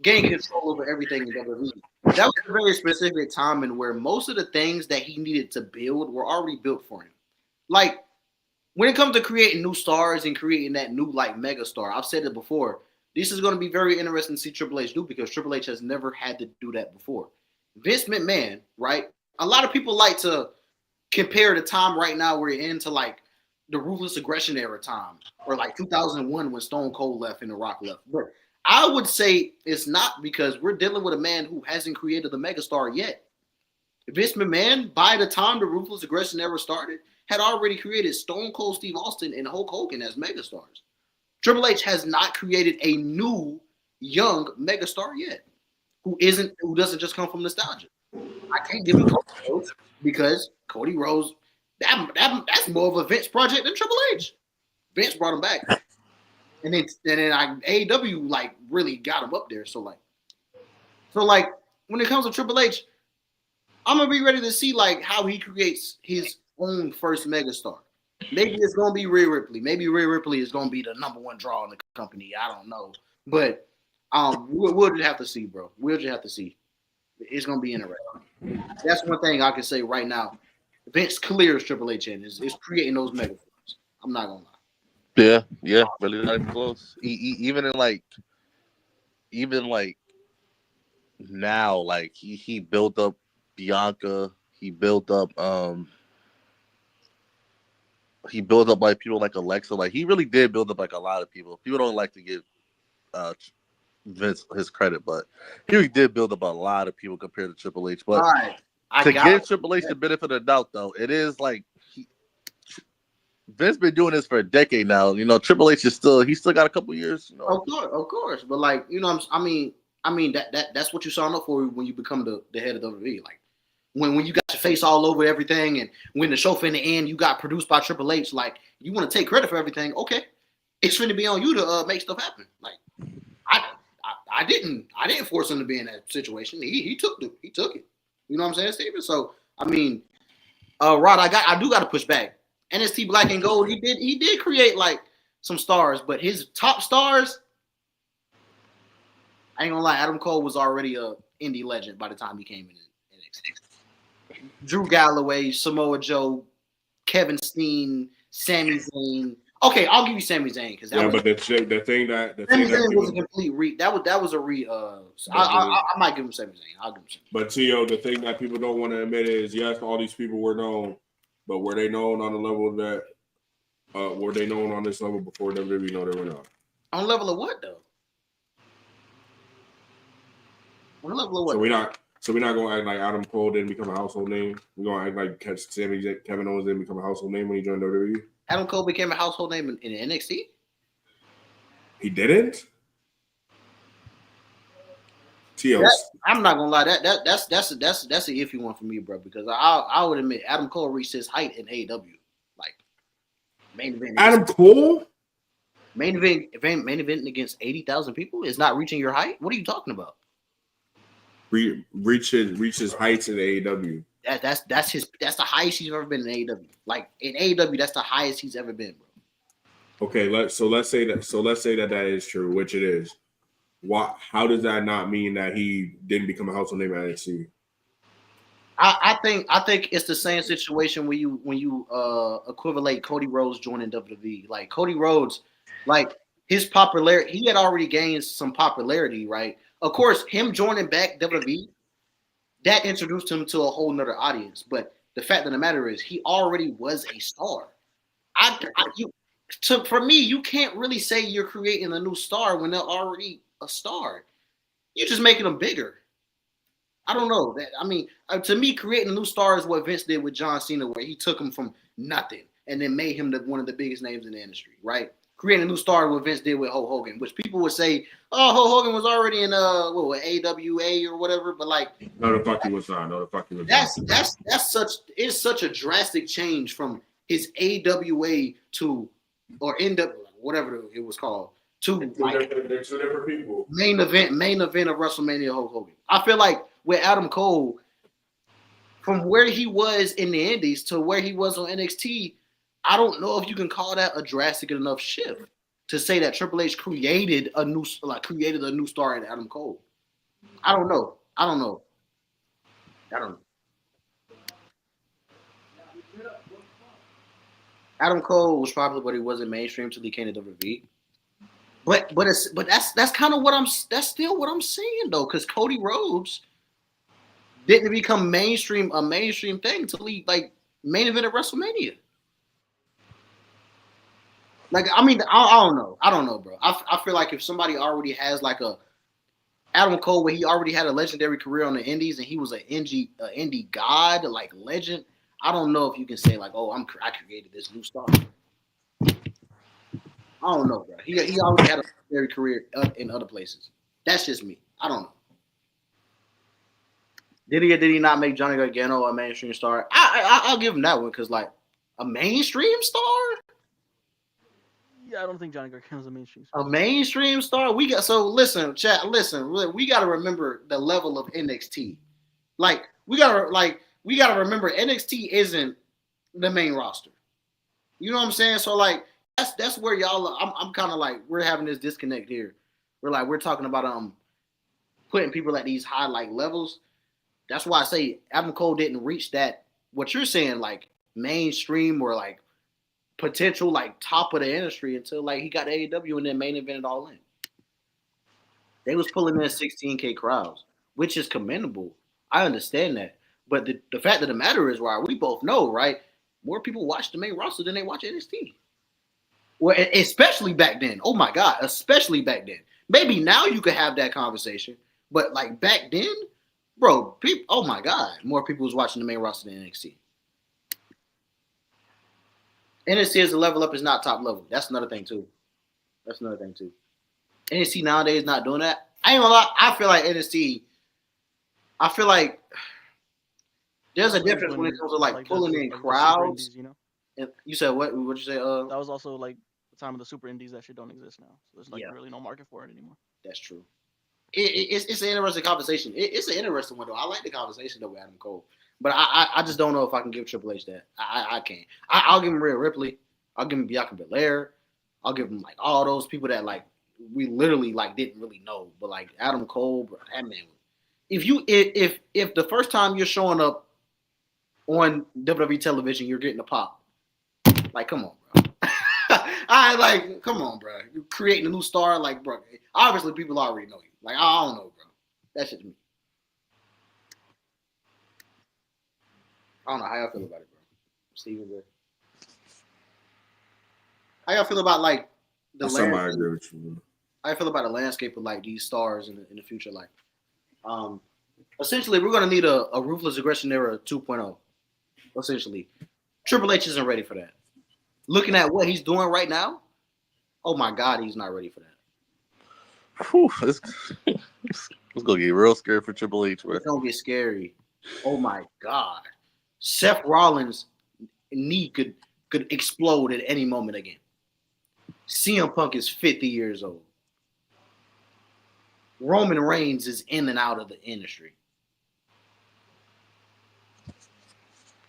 gained control over everything in WWE, that was a very specific time in where most of the things that he needed to build were already built for him. When it comes to creating new stars and creating that new mega star, I've said it before. This is going to be very interesting to see Triple H do because Triple H has never had to do that before. Vince McMahon, right? A lot of people like to compare the time right now we're into the ruthless aggression era time or 2001 when Stone Cold left and The Rock left. But I would say it's not because we're dealing with a man who hasn't created the megastar yet. Vince McMahon, by the time the ruthless aggression era started, had already created Stone Cold Steve Austin and Hulk Hogan as megastars. Triple H has not created a new young megastar yet, who doesn't just come from nostalgia. I can't give him Cody Rhodes because Cody Rhodes, that's more of a Vince project than Triple H. Vince brought him back, and then AEW really got him up there. So when it comes to Triple H, I'm gonna be ready to see how he creates his own first megastar. Maybe it's gonna be Rhea Ripley. Maybe Rhea Ripley is gonna be the number one draw in the company. I don't know, but we'll just have to see, bro. We'll just have to see. It's gonna be interesting. That's one thing I can say right now. Vince clears Triple H in is creating those megastars. I'm not gonna lie. Yeah, really not even close. Even now, he built up Bianca. He built up people like Alexa. He really did build up a lot of people. People don't like to give Vince his credit, but he really did build up a lot of people compared to Triple H. But to give Triple H the benefit of the doubt, though, it is Vince been doing this for a decade now. Triple H is still got a couple years. Of course, but I mean that's what you sign up for when you become the head of WWE. When you got your face all over everything, and when the show finna end, you got produced by Triple H. You want to take credit for everything. Okay, it's finna be on you to make stuff happen. I didn't force him to be in that situation. He took it. You know what I'm saying, Steven? So I mean, Rod, I do got to push back. NXT Black and Gold, he did create some stars, but his top stars, I ain't gonna lie, Adam Cole was already a indie legend by the time he came in NXT. Drew Galloway, Samoa Joe, Kevin Steen, Sami Zayn. Okay, I'll give you Sami Zayn because Yeah, but the thing that Sami Zayn was a people, complete that was a I might give him Sami Zayn. I'll give him Sami Zayn. but Tio, the thing that people don't want to admit is yes, all these people were known, but were they known on the level that were they known on this level before WWE? No, they were not. On level of what though? On level of what? So we're not gonna act like Adam Cole didn't become a household name. We're gonna act like Kevin Owens didn't become a household name when he joined WWE. Adam Cole became a household name in NXT. He didn't. I'm not gonna lie. That's an iffy one for me, bro. Because I would admit Adam Cole reached his height in AEW, like main event. Adam Cole main event against 80,000 people is not reaching your height. What are you talking about? reaches heights in AEW. That's the highest he's ever been in AEW. Like in AEW, that's the highest he's ever been, bro. Okay, let's say that is true, which it is. How does that not mean that he didn't become a household name at NXT? I think it's the same situation when you equivalent Cody Rhodes joining WWE. Like Cody Rhodes, like his popularity, he had already gained some popularity, right? Of course, him joining back WWE, that introduced him to a whole nother audience. But the fact of the matter is, he already was a star. For me, you can't really say you're creating a new star when they're already a star. You're just making them bigger. I don't know. To me, creating a new star is what Vince did with John Cena, where he took him from nothing and then made him one of the biggest names in the industry, right? Creating a new star, what Vince did with Hulk Hogan, which people would say, oh, Hulk Hogan was already in AWA or whatever, but like, no, the fuck he was not. It's such a drastic change from his AWA to or NW, whatever it was called, to like they're two different people. Main event of WrestleMania Hulk Hogan. I feel like with Adam Cole, from where he was in the Indies to where he was on NXT, I don't know if you can call that a drastic enough shift to say that Triple H created a new star in Adam Cole. I don't know. Adam Cole was popular, but he wasn't mainstream until he came to WWE. But that's kind of that's still what I'm saying though, because Cody Rhodes didn't become a mainstream thing until he like main event at WrestleMania. Like, I mean, I don't know, bro. I feel like if somebody already has like a Adam Cole where he already had a legendary career on the Indies and he was an indie god, like legend, I don't know if you can say like, oh, I created this new star. I don't know, bro. He already had a legendary career in other places. That's just me. I don't know. Did he not make Johnny Gargano a mainstream star? I'll give him that one because like a mainstream star. Yeah, I don't think Johnny Gargano's a mainstream star. A mainstream star? Listen, chat, we gotta remember the level of NXT. Like, we gotta remember NXT isn't the main roster. You know what I'm saying? So like that's where y'all I'm kinda like we're having this disconnect here. We're talking about putting people at these high like levels. That's why I say Adam Cole didn't reach that what you're saying, like mainstream or like potential like top of the industry until like he got AEW and then main evented all in. They was pulling in 16K crowds, which is commendable. I understand that. But the fact of the matter is, why we both know, right? More people watch the main roster than they watch NXT. Well, especially back then. Oh my God, especially back then. Maybe now you could have that conversation, but like back then, bro, oh my God, more people was watching the main roster than NXT. NXT as a level up is not top level. That's another thing too. NXT nowadays not doing that. I ain't gonna lie. I feel like NXT. I feel like there's a difference when it comes to like pulling in crowds. Indies, you know? And you said what? What'd you say? That was also like the time of the super indies. That shit don't exist now. So there's like really no market for it anymore. That's true. It's an interesting conversation. It's an interesting one though. I like the conversation though with Adam Cole. But I just don't know if I can give Triple H that. I can't. I'll give him Rhea Ripley. I'll give him Bianca Belair. I'll give him like all those people that like we literally like didn't really know. But like Adam Cole, bro, that man. If the first time you're showing up on WWE television, you're getting a pop. Like, come on, bro. Come on, bro. You're creating a new star, like, bro. Obviously, people already know you. Like, I don't know, bro. That's just me. I don't know how y'all feel about it, bro. Steven, bro. How y'all feel about like the Somebody landscape? agree with you. How you feel about the landscape of like these stars in the future? Like, essentially, we're gonna need a ruthless aggression era 2.0. Essentially, Triple H isn't ready for that. Looking at what he's doing right now, oh my God, he's not ready for that. Whew, it's gonna get real scary for Triple H, bro. It's gonna get scary. Oh my God, Seth Rollins' knee could explode at any moment again. CM Punk is 50 years old. Roman Reigns is in and out of the industry.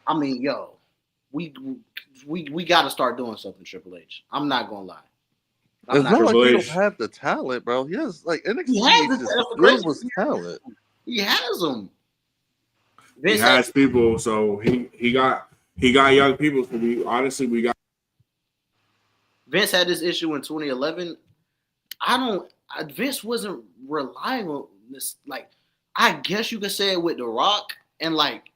I mean, yo, we got to start doing something, Triple H. I'm not gonna lie. It's not like Triple he don't H. have the talent, bro. He has like NXT He has is the- just that's the filled crazy with thing. talent. He has them. He Vince has people, so he got young people. So we got. Vince had this issue in 2011. Vince wasn't relying on this. Like, I guess you could say it with The Rock, and like,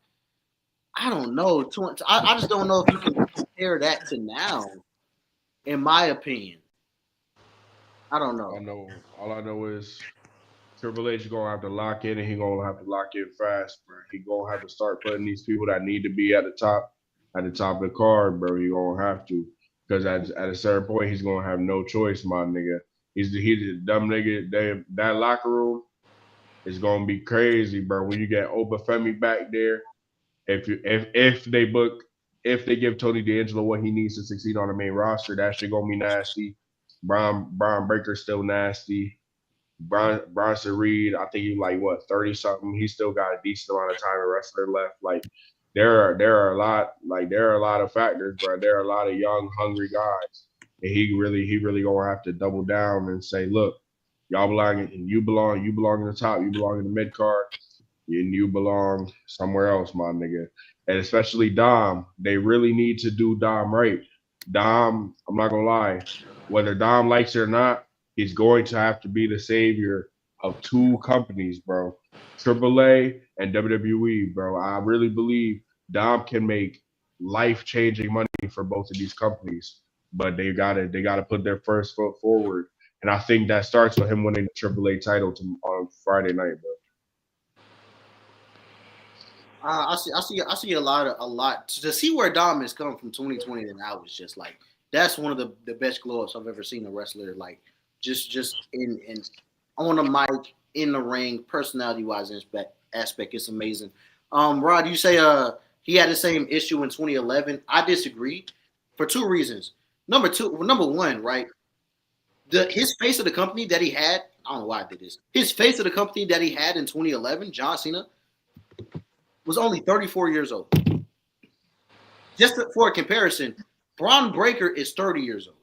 I don't know. I just don't know if you can compare that to now. In my opinion, I don't know. All I know is Triple H gonna have to lock in, and he gonna have to lock in fast, bro. He gonna have to start putting these people that need to be at the top of the card, bro. He gonna have to, because at a certain point he's gonna have no choice, my nigga. He's the dumb nigga. That locker room is gonna be crazy, bro. When you get Obafemi back there, if they give Tony D'Angelo what he needs to succeed on the main roster, that shit gonna be nasty. Brian Breaker's still nasty. Bronson Reed, I think he's like 30 something. He still got a decent amount of time and wrestler left. Like there are a lot of factors, bro. There are a lot of young, hungry guys. And he really gonna have to double down and say, look, you belong in the top, you belong in the mid card, and you belong somewhere else, my nigga. And especially Dom, they really need to do Dom right. Dom, I'm not gonna lie, whether Dom likes it or not, he's going to have to be the savior of two companies, bro. AAA and WWE, bro. I really believe Dom can make life-changing money for both of these companies, but they gotta put their first foot forward. And I think that starts with him winning the AAA title on Friday night, bro. I see a lot to see where Dom has come from 2020 to now is just like that's one of the best glow ups I've ever seen a wrestler like just in on the mic, in the ring, personality wise aspect. It's amazing. Rod, you say he had the same issue in 2011. I disagree for two reasons. Number one, right? His face of the company that he had, I don't know why I did this. His face of the company that he had in 2011, John Cena, was only 34 years old. Just for a comparison, Braun Breaker is 30 years old.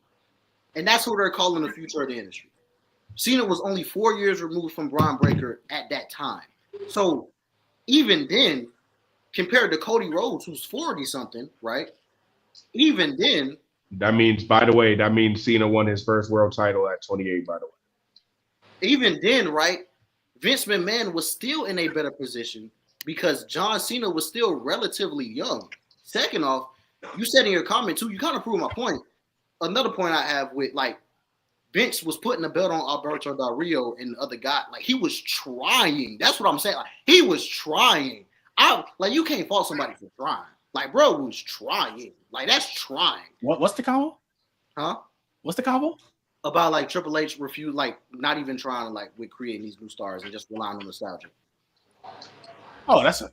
And that's who they're calling the future of the industry. Cena was only 4 years removed from Braun Breaker at that time. So even then, compared to Cody Rhodes, who's 40-something, right? Even then. That means Cena won his first world title at 28, by the way. Even then, right, Vince McMahon was still in a better position because John Cena was still relatively young. Second off, you said in your comment too, you kind of proved my point. Another point I have with like Vince was putting the belt on Alberto Del Rio and the other guy. Like he was trying. That's what I'm saying. Like he was trying. You can't fault somebody for trying. Like bro was trying. Like that's trying. What's the combo? Huh? What's the combo? About like Triple H refused, like not even trying to like with creating these new stars and just relying on nostalgia. Oh, that's it.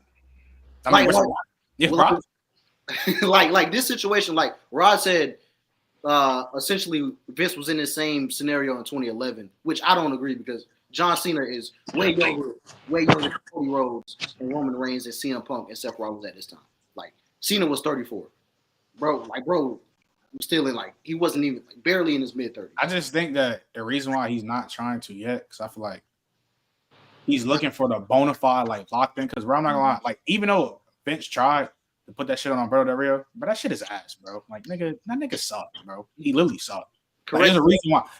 I mean, like this situation, like Rod said, essentially Vince was in the same scenario in 2011, which I don't agree because John Cena is way younger than Cody Rhodes and Roman Reigns and CM Punk and Seth Rollins at this time. Like Cena was 34, bro was still in like he wasn't even like, barely in his mid-30s. I just think that the reason why he's not trying to yet, because I feel like he's looking for the bona fide like locked in. Because I'm not gonna lie, like even though Vince tried, to put that shit on Alberto Del Rio, but that shit is ass, bro. Like that nigga sucked, bro. He literally sucked. Like,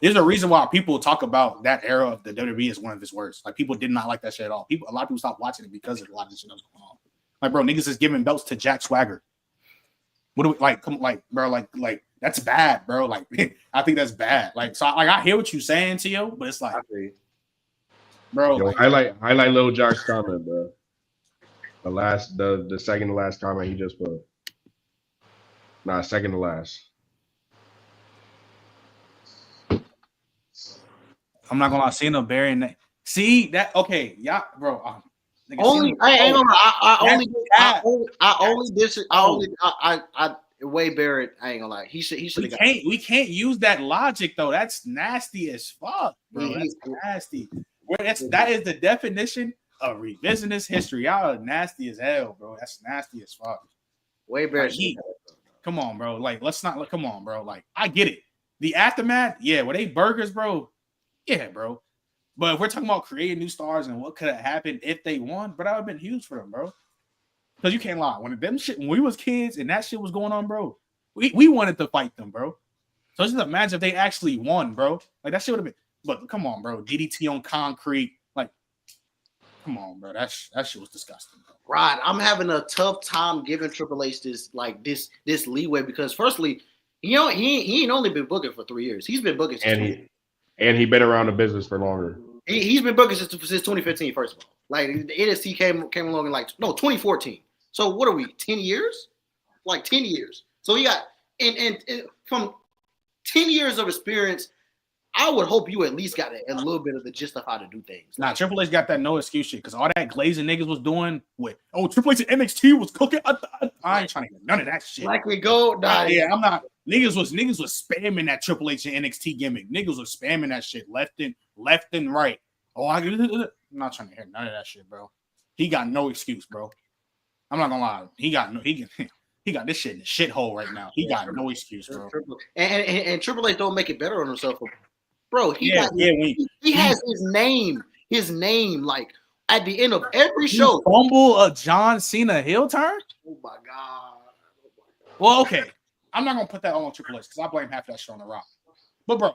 there's a reason why people talk about that era of the WWE as one of his worst. Like people did not like that shit at all. A lot of people stopped watching it because of a lot of this shit that was going on. Like, bro, niggas is giving belts to Jack Swagger. What do we like? Come like, bro, like that's bad, bro. Like, I think that's bad. Like, so I hear what you're saying, Tio, but it's like, bro, Yo, like, highlight Lil Jock's comment, bro. The second to last comment he just put. Nah, second to last. I'm not gonna lie, seeing him burying that. See that? Okay, yeah, bro. Only I ain't gonna. I Wade Barrett. I ain't gonna lie. He should. We can't use that logic though. That's nasty as fuck, bro. That's nasty. That is the definition of revisionist history. Y'all are nasty as hell, bro. That's nasty as fuck. Wade Barrett. Come on, bro. Like, let's not. Come on, bro. Like, I get it. The aftermath, yeah. Were they burgers, bro? Yeah, bro. But if we're talking about creating new stars and what could have happened if they won, but that would have been huge for them, bro. Because you can't lie. When we was kids and that shit was going on, bro, we wanted to fight them, bro. So just imagine if they actually won, bro. Like that shit would have been. But come on, bro. DDT on concrete. Like, come on, bro. That shit was disgusting, bro. Rod, I'm having a tough time giving Triple H this leeway because firstly, he ain't only been booking for 3 years. He's been booking since and he been around the business for longer. He's been booking since 2015. First of all, like the NXT came along in 2014. So what are we? 10 years? Like 10 years. So he got and from 10 years of experience. I would hope you at least got a little bit of the gist of how to do things. Nah, Triple H got that no excuse shit because all that glazing niggas was doing with Triple H and NXT was cooking. I ain't trying to get none of that shit. Like we go, I'm not. Niggas was spamming that Triple H and NXT gimmick. Niggas was spamming that shit left and right. I'm not trying to hear none of that shit, bro. He got no excuse, bro. I'm not gonna lie. He got this shit in the shithole right now. He got no excuse, bro. And Triple H don't make it better on himself. Bro, he has his name, like at the end of every show. Fumble a John Cena heel turn? Oh my god. Well, okay. I'm not gonna put that on Triple H because I blame half that shit on The Rock. But bro,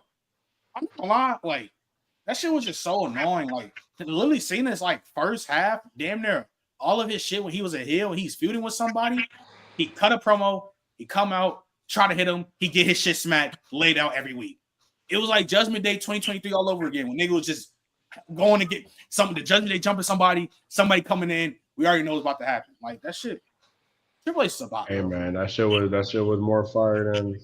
I'm not gonna lie, like that shit was just so annoying. Like literally Cena's like first half, damn near all of his shit when he was a heel, he's feuding with somebody. He cut a promo, he come out, try to hit him, he get his shit smacked, laid out every week. It was like Judgment Day 2023 all over again when nigga was just going to get something. The Judgment Day jumping somebody coming in. We already know what's about to happen. Like that shit. Triple H is about. Hey man, that shit was more fire than.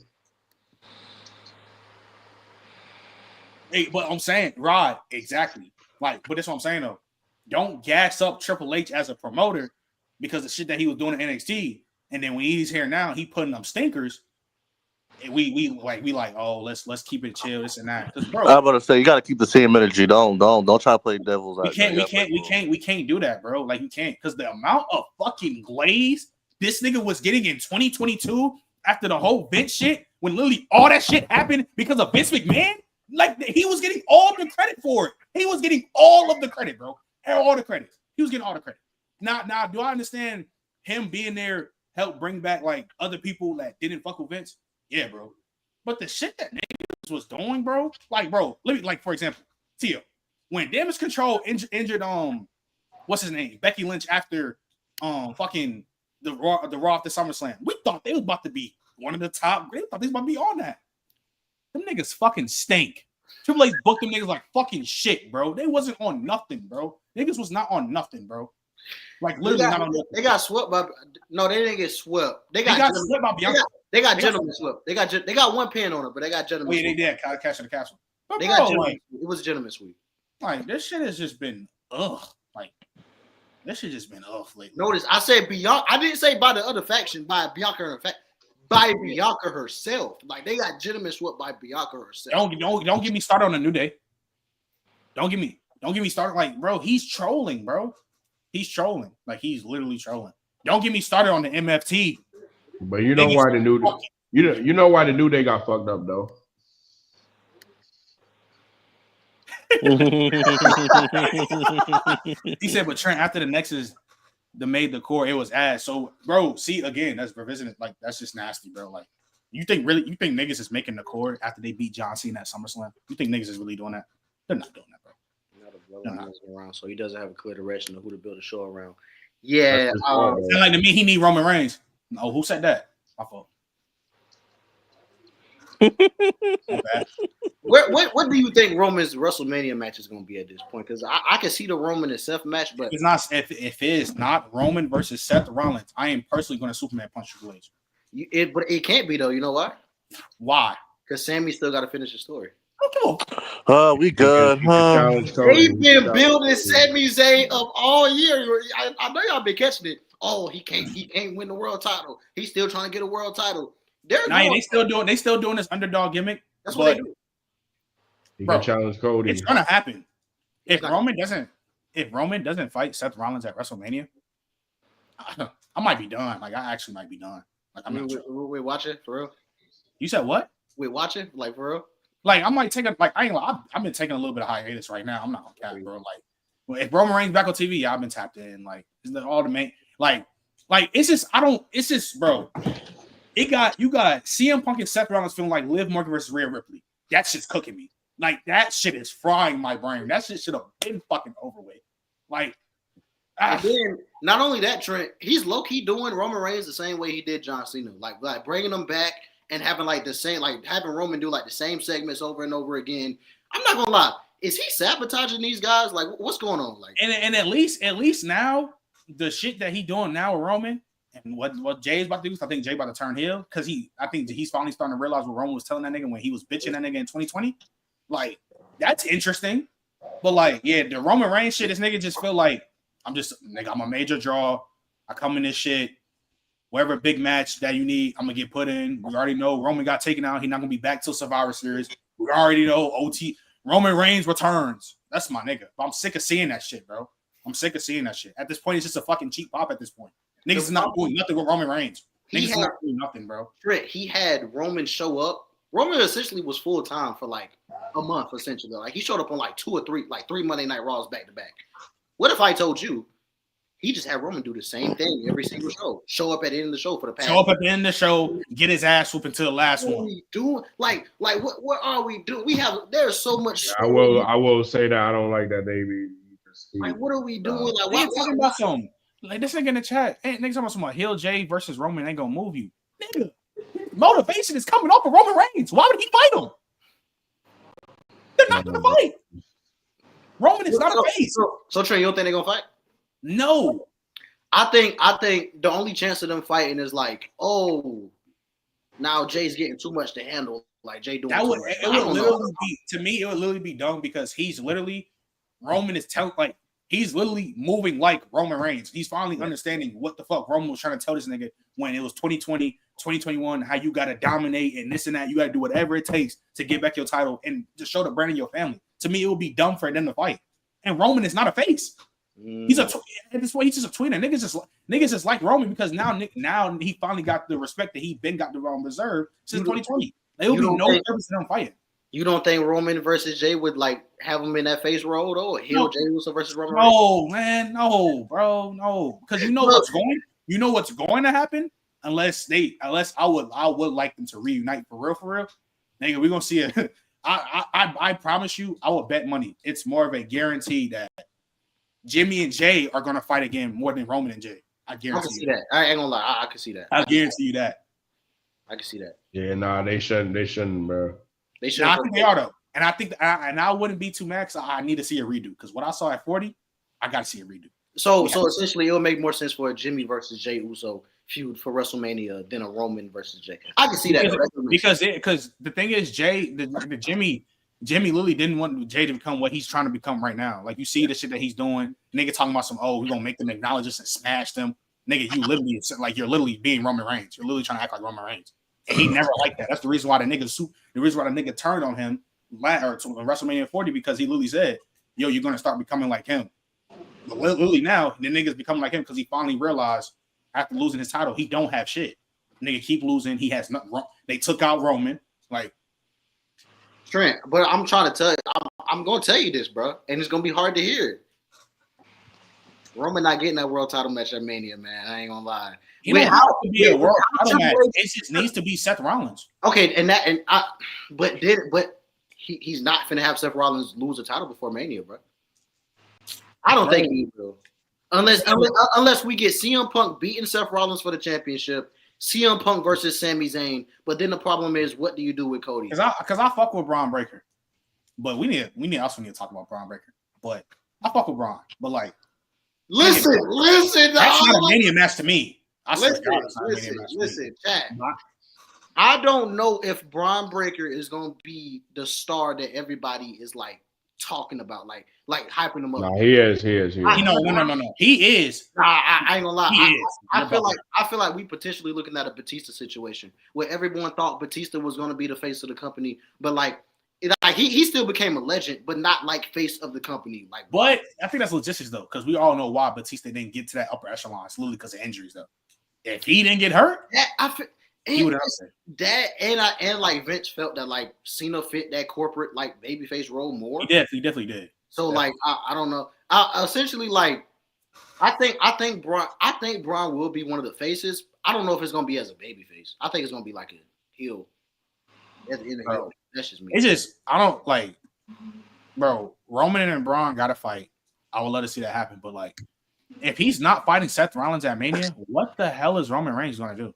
Hey, but I'm saying, Rod, exactly. Like, but that's what I'm saying though. Don't gas up Triple H as a promoter because the shit that he was doing in NXT, and then when he's here now, he putting them stinkers. We like, oh, let's keep it chill, this and that. Bro, I'm about to say you got to keep the same energy. Don't try to play devil's. We can't do that, bro. Like you can't because the amount of fucking glaze this nigga was getting in 2022 after the whole Vince shit, when literally all that shit happened because of Vince McMahon. Like he was getting all the credit for it. He was getting all of the credit, bro. All the credit. He was getting all the credit. Now, do I understand him being there helped bring back like other people that didn't fuck with Vince? Yeah, bro. But the shit that niggas was doing, bro, like, bro, let me, like, for example, Tio, when Damage Control injured, what's his name, Becky Lynch after, fucking the Raw after SummerSlam, we thought they was about to be one of the top. They thought they was about to be on that. Them niggas fucking stink. Triple H booked them niggas like fucking shit, bro. They wasn't on nothing, bro. Niggas was not on nothing, bro. Like literally not on nothing. They got swept by. No, they didn't get swept. They got swept by Bianca. They got gentleman sweep. They got one pin on it, but they got gentleman. Oh, yeah, they did. Cash in the castle. But they bro, got gentleman. It was a gentleman sweep. Like this shit has just been Like this shit just been lately. Notice I said Bianca. I didn't say by the other faction. By Bianca by Bianca herself. Like they got gentleman swept by Bianca herself. Don't get me started on a New Day. Don't get me started. Like bro, he's trolling, bro. He's trolling. Like he's literally trolling. Don't get me started on the MFT. But you know why the New Day got fucked up though. He said, but Trent, after the Nexus, made the core, it was ass. So, bro, see again, that's revisiting. Like that's just nasty, bro. Like you think niggas is making the core after they beat John Cena at SummerSlam? You think niggas is really doing that? They're not doing that, bro. Around, so he doesn't have a clear direction of who to build a show around. Yeah, it's like to me, he need Roman Reigns. Oh, who said that? My fault. What do you think Roman's WrestleMania match is going to be at this point? Because I can see the Roman and Seth match, but it's not. If it is not Roman versus Seth Rollins, I am personally going to Superman punch Triple H. But it can't be though. You know why? Why? Because Sammy still got to finish the story. We good. They've been building Sami Zayn up all year. I know y'all been catching it. Oh, he can't win the world title. He's still trying to get a world title. They still doing this underdog gimmick. That's what they do. He can challenge Cody. It's gonna happen. If Roman doesn't fight Seth Rollins at WrestleMania, I might be done. Like I actually might be done. Like I'm not sure. We're watching for real. You said what? We're watching like for real. Like I might take I've been taking a little bit of hiatus right now. I'm not gonna cap, bro. Like if Roman Reigns back on TV, yeah, I've been tapped in. Like is all the main like it's just bro. You got CM Punk and Seth Rollins feeling like Liv Morgan versus Rhea Ripley. That shit's cooking me. Like that shit is frying my brain. That shit should have been fucking over with. Like and then not only that, Trent, he's low key doing Roman Reigns the same way he did John Cena. Like bringing them back and having like the same, like having Roman do like the same segments over and over again. I'm not gonna lie. Is he sabotaging these guys? Like, what's going on? Like, and at least now the shit that he doing now with Roman and what Jay's about to do, I think Jay about to turn heel because I think he's finally starting to realize what Roman was telling that nigga when he was bitching that nigga in 2020. Like, that's interesting. But like, yeah, the Roman Reigns shit, this nigga just feel like I'm a major draw. I come in this shit. Whatever big match that you need, I'm gonna get put in. We already know Roman got taken out. He's not gonna be back till Survivor Series. We already know OT Roman Reigns returns. That's my nigga. But I'm sick of seeing that shit, bro. I'm sick of seeing that shit. At this point, it's just a fucking cheap pop. At this point, niggas is not doing nothing with Roman Reigns. Niggas is not doing nothing, bro. He had Roman show up. Roman essentially was full time for like a month, essentially. Like he showed up on like three Monday Night Raws back to back. What if I told you? He just had Roman do the same thing every single show. Show up at the end of the show for the past. Show up at the end of the show, get his ass whooped until the last one. What are we doing? Like what are we doing? There's so much. I will say that I don't like that baby. Like what are we doing? Like why talking about something? Like this nigga in the chat. Hey, niggas talking about some Hill J versus Roman ain't gonna move you. Nigga, motivation is coming off of Roman Reigns. Why would he fight him? They're not gonna fight. Roman is not a face. So Trent, you don't think they're gonna fight? No, I think the only chance of them fighting is like, oh, now Jay's getting too much to handle. Like Jay doing that would too much. it would literally be to me. It would literally be dumb because he's literally Roman is telling like he's literally moving like Roman Reigns. He's finally understanding what the fuck Roman was trying to tell this nigga when it was 2020, 2021. How you got to dominate and this and that. You got to do whatever it takes to get back your title and to show the brand of your family. To me, it would be dumb for them to fight. And Roman is not a face. He's at this point. He's just a tweener. Niggas just like Roman because now he finally got the respect that he been got the Roman reserve since 2020. There will be no purpose in them fighting. You don't think Roman versus Jay would like have him in that face role though? Heel Jay Uso versus Roman? No, man, no, bro, no. Because you know what's going to happen unless I would like them to reunite for real. Nigga, we're gonna see it. I promise you, I will bet money. It's more of a guarantee that Jimmy and Jay are gonna fight again more than Roman and Jay. I guarantee. I can see that. I ain't gonna lie. I can see that. I guarantee you that. I can see that. Yeah, nah, they shouldn't, bro. They should. I think they are though, and I think I wouldn't be too mad. I need to see a redo because what I saw at 40, I got to see a redo. So essentially, it would make more sense for a Jimmy versus Jay Uso feud for WrestleMania than a Roman versus Jay. I can see that because the thing is, Jimmy Lilly didn't want Jay to become what he's trying to become right now. Like you see the shit that he's doing. Nigga talking about we're gonna make them acknowledge us and smash them. Nigga, you're literally being Roman Reigns. You're literally trying to act like Roman Reigns. And he never liked that. That's the reason why the nigga turned on him or to WrestleMania 40 because he literally said, yo, you're gonna start becoming like him. But literally now, the nigga's becoming like him because he finally realized after losing his title, he don't have shit. Nigga keep losing. He has nothing wrong. They took out Roman. Like Trent, but I'm trying to tell you, I'm gonna tell you this, bro, and it's gonna be hard to hear. Roman not getting that world title match at Mania, man. I ain't gonna lie. He don't have to be a world title match. Triple H- It just needs to be Seth Rollins. Okay, but he's not finna have Seth Rollins lose a title before Mania, bro. I don't think he will. Unless we get CM Punk beating Seth Rollins for the championship, CM Punk versus Sami Zayn. But then the problem is, what do you do with Cody? Because I fuck with Braun Breaker, but we also need to talk about Braun Breaker. But I fuck with Braun, but like, listen. That's not a Mania match to me. I swear to God, it's not a Mania match to me. Listen, chat. I don't know if Braun Breaker is gonna be the star that everybody is like talking about, like hyping him up. No, he is. No. He is. I ain't gonna lie. He is. I feel like we potentially looking at a Batista situation where everyone thought Batista was gonna be the face of the company, but like he still became a legend, but not like face of the company. Like, but I think that's logistics though, because we all know why Batista didn't get to that upper echelon. It's literally because of injuries though. If he didn't get hurt, he would have that. And like Vince felt that like Cena fit that corporate like babyface role more. He definitely did. So like I don't know. Essentially like I think Braun will be one of the faces. I don't know if it's gonna be as a babyface. I think it's gonna be like a heel. Heel. That's just me. It's just I don't like, bro. Roman and Braun gotta fight. I would love to see that happen, but like, if he's not fighting Seth Rollins at Mania, what the hell is Roman Reigns gonna do?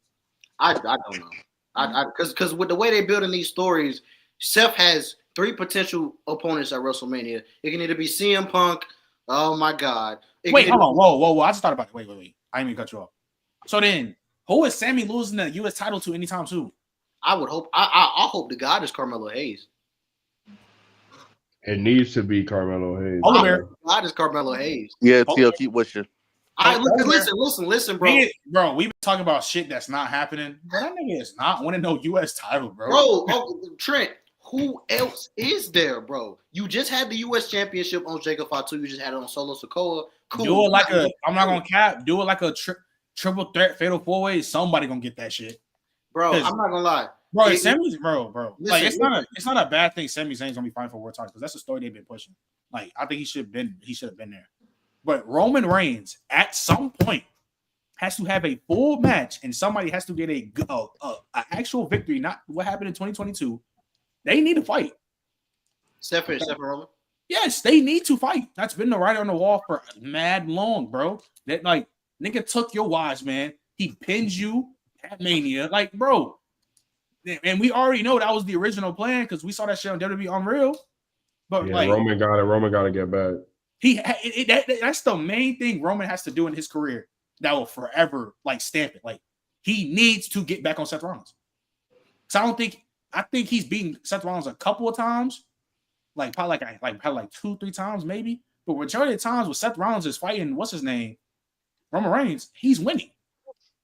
I don't know. Because with the way they're building these stories, Seth has 3 potential opponents at WrestleMania. It can either be CM Punk. Oh my God! Wait, hold on, whoa! I just thought about it. Wait! I didn't even cut you off. So then, who is Sammy losing the U.S. title to anytime soon? I would hope. I hope the God is Carmelo Hayes. It needs to be Carmelo Hayes. God is Carmelo Hayes. Yeah, Tio, keep wishing. Listen, bro. Bro, we've been talking about shit that's not happening. But that nigga is not winning no U.S. title, bro. Trent, who else is there, bro? You just had the U.S. championship on Jacob Fatu. You just had it on Solo Sikoa. Cool. Do it like I'm not gonna cap. Do it like a triple threat fatal 4-way. Somebody gonna get that shit, bro. I'm not gonna lie, bro. Sammy's bro. Listen, like it's not a bad thing. Sami Zayn's gonna be fighting for world title because that's the story they've been pushing. Like I think he should have been there. But Roman Reigns at some point has to have a full match, and somebody has to get a actual victory. Not what happened in 2022. They need to fight. Steph and Roman. Yes, they need to fight. That's been the writing on the wall for mad long, bro. That like nigga took your wives, man. He pins you at Mania, like bro. And we already know that was the original plan because we saw that shit on WWE Unreal. But yeah, like Roman got to get back. That's the main thing Roman has to do in his career that will forever like stamp it. Like he needs to get back on Seth Rollins. So I think he's beaten Seth Rollins a couple of times, like probably like 2-3 times maybe. But majority of the times when Seth Rollins is fighting, what's his name, Roman Reigns, he's winning.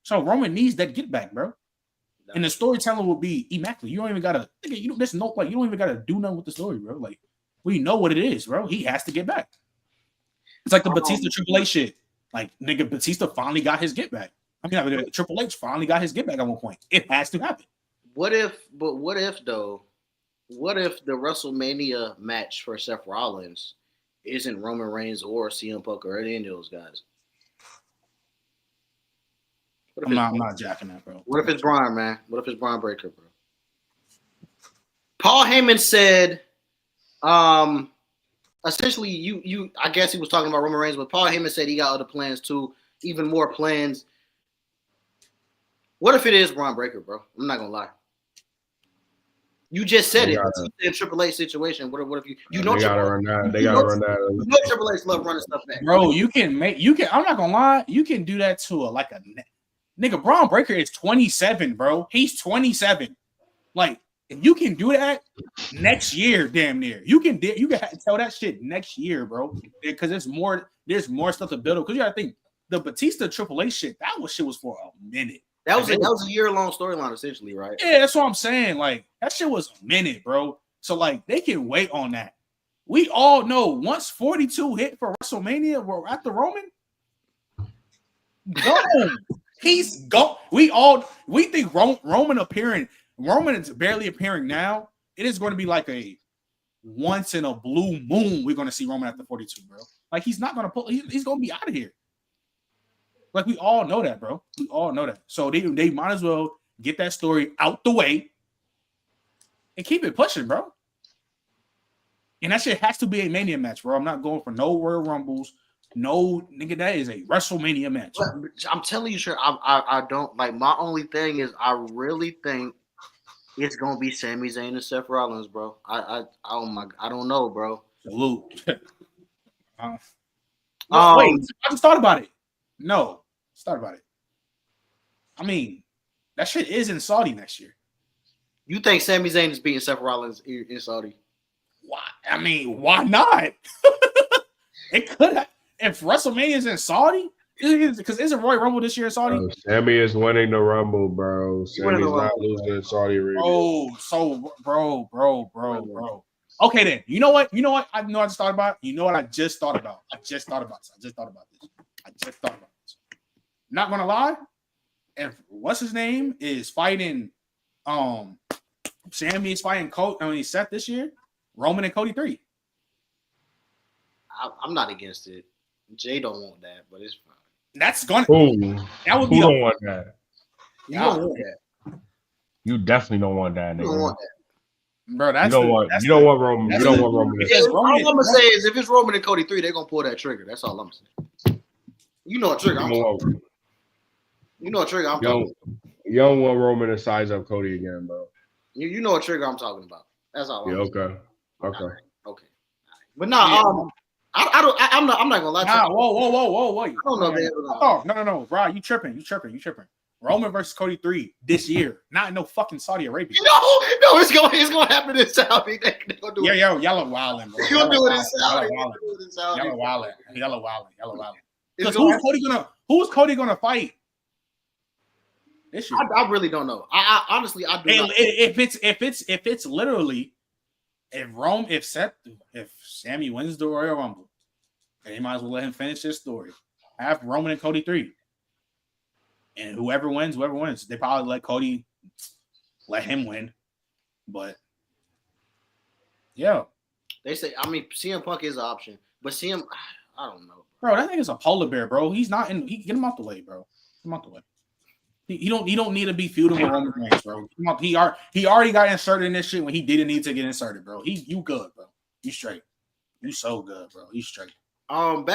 So Roman needs that get back, bro. And the storytelling will be immaculate. You don't even gotta you don't even gotta do nothing with the story, bro. Like we know what it is, bro. He has to get back. It's like the Batista Triple H shit. Like, nigga, Batista finally got his get back. I mean, Triple H finally got his get back at one point. It has to happen. What if the WrestleMania match for Seth Rollins isn't Roman Reigns or CM Punk or any of those guys? I'm not jacking that, bro. What if it's Braun, man? What if it's Braun Breaker, bro? Paul Heyman said, essentially, you I guess he was talking about Roman Reigns, but Paul Heyman said he got other plans too, even more plans. What if it is Braun Breaker, bro? I'm not gonna lie. You just said it. In Triple H situation. What if you know? They gotta run that. They gotta run that. You know Triple H love running stuff back, bro. You can. I'm not gonna lie. You can do that to a nigga. Braun Breaker is 27, bro. He's 27. Like. If you can do that next year, damn near, you can tell that shit next year, bro. Because there's more stuff to build up. Because you gotta think the Batista Triple H shit, shit was for a minute. That was a year-long storyline, essentially, right? Yeah, that's what I'm saying. Like that shit was a minute, bro. So like they can wait on that. We all know once 42 hit for WrestleMania, we're at the Roman. Gone. He's gone. We think Roman appearing. Roman is barely appearing now. It is going to be like a once in a blue moon. We're going to see Roman after 42, bro. Like he's not going to pull. He's going to be out of here. Like we all know that, bro. We all know that. So they might as well get that story out the way and keep it pushing, bro. And that shit has to be a Mania match, bro. I'm not going for no Royal Rumbles. No, nigga, that is a WrestleMania match. But I'm telling you, sure. I don't like. My only thing is, I really think it's gonna be Sami Zayn and Seth Rollins, bro. Oh my, I don't know, bro. Salute. Wait, I just thought about it. No, just thought about it. I mean, that shit is in Saudi next year. You think Sami Zayn is beating Seth Rollins in Saudi? Why? I mean, why not? It could have. If WrestleMania is in Saudi, because isn't Royal Rumble this year in Saudi? Sammy is winning the Rumble, bro. Sammy's not losing in Saudi Arabia. Oh, so bro. Okay, then. You know what? I just thought about. You know what? I just thought about this. Not gonna lie. If what's his name is fighting, Sammy is fighting Seth this year. Roman and Cody 3. I'm not against it. Jay don't want that, but it's fine. That's gonna. That would be. Who don't want that? You don't want that. You definitely don't want that. You don't want that, bro. You don't want Roman. You don't want Roman. All I'm gonna say is, if it's Roman and Cody 3, they're gonna pull that trigger. That's all I'm saying. You know what trigger I'm talking about. You know what trigger I'm talking about. You don't want Roman to size up Cody again, bro. You know what trigger I'm talking about. That's all. Okay. But no, I'm not gonna lie to you. Whoa. I don't know if they ever gonna. No, Rod, you tripping. Roman versus Cody 3 this year, not in no fucking Saudi Arabia. No, it's gonna happen in Saudi. They gonna do it. Yo, y'all wildin', bro. You'll do it in Saudi. Y'all wildin'. Who's Cody gonna fight? This year? I really don't know. I honestly, I do. If it's literally if Sammy wins the Royal Rumble, they might as well let him finish his story. Have Roman and Cody 3. And whoever wins. They probably let him win. But yeah. They say, I mean, CM Punk is an option. But I don't know. Bro, that nigga's a polar bear, bro. He's not in. Get him out the way, bro. Get him out the way. He don't need to be feuding with Roman Reigns, bro. He already got inserted in this shit when he didn't need to get inserted, bro. You good, bro. You straight. You so good, bro. You straight. Let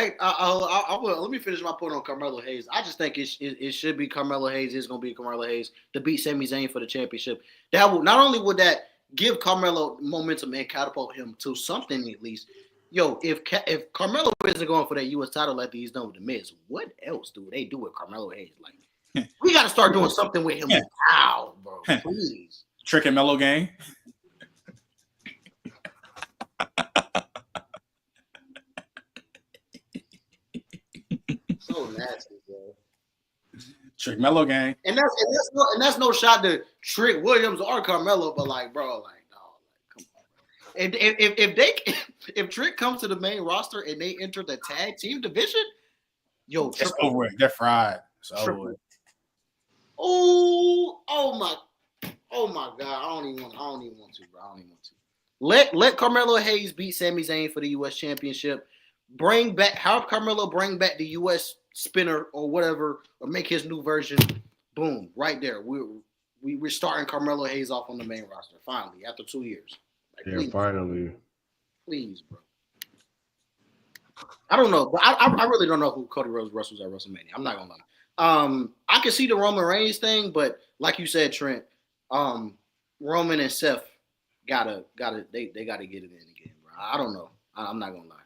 me finish my point on Carmelo Hayes. I just think it should be Carmelo Hayes. It's gonna be Carmelo Hayes to beat Sami Zayn for the championship. That will not only would that give Carmelo momentum and catapult him to something at least. Yo, if Carmelo isn't going for that U.S. title like he's done with the Miz, what else do they do with Carmelo Hayes? Like, we got to start doing something with him now, bro. Please. Trick and Mellow gang. So nasty, bro. Trick Mellow gang. And that's no shot to Trick Williams or Carmelo, but like, bro, like, no, like, come on. And if Trick comes to the main roster and they enter the tag team division, yo, it's over with. They're fried. It's over with. Oh my God! I don't even want to, bro. I don't even want to. Let Carmelo Hayes beat Sami Zayn for the U.S. Championship. Have Carmelo bring back the U.S. spinner or whatever, or make his new version. Boom, right there. We're starting Carmelo Hayes off on the main roster finally after 2 years. Like, please, finally. Please, bro. I don't know, but I really don't know who Cody Rhodes wrestles at WrestleMania. I'm not gonna lie. I can see the Roman Reigns thing, but like you said, Trent, Roman and Seth they gotta get it in again, bro. I don't know. I'm not gonna lie.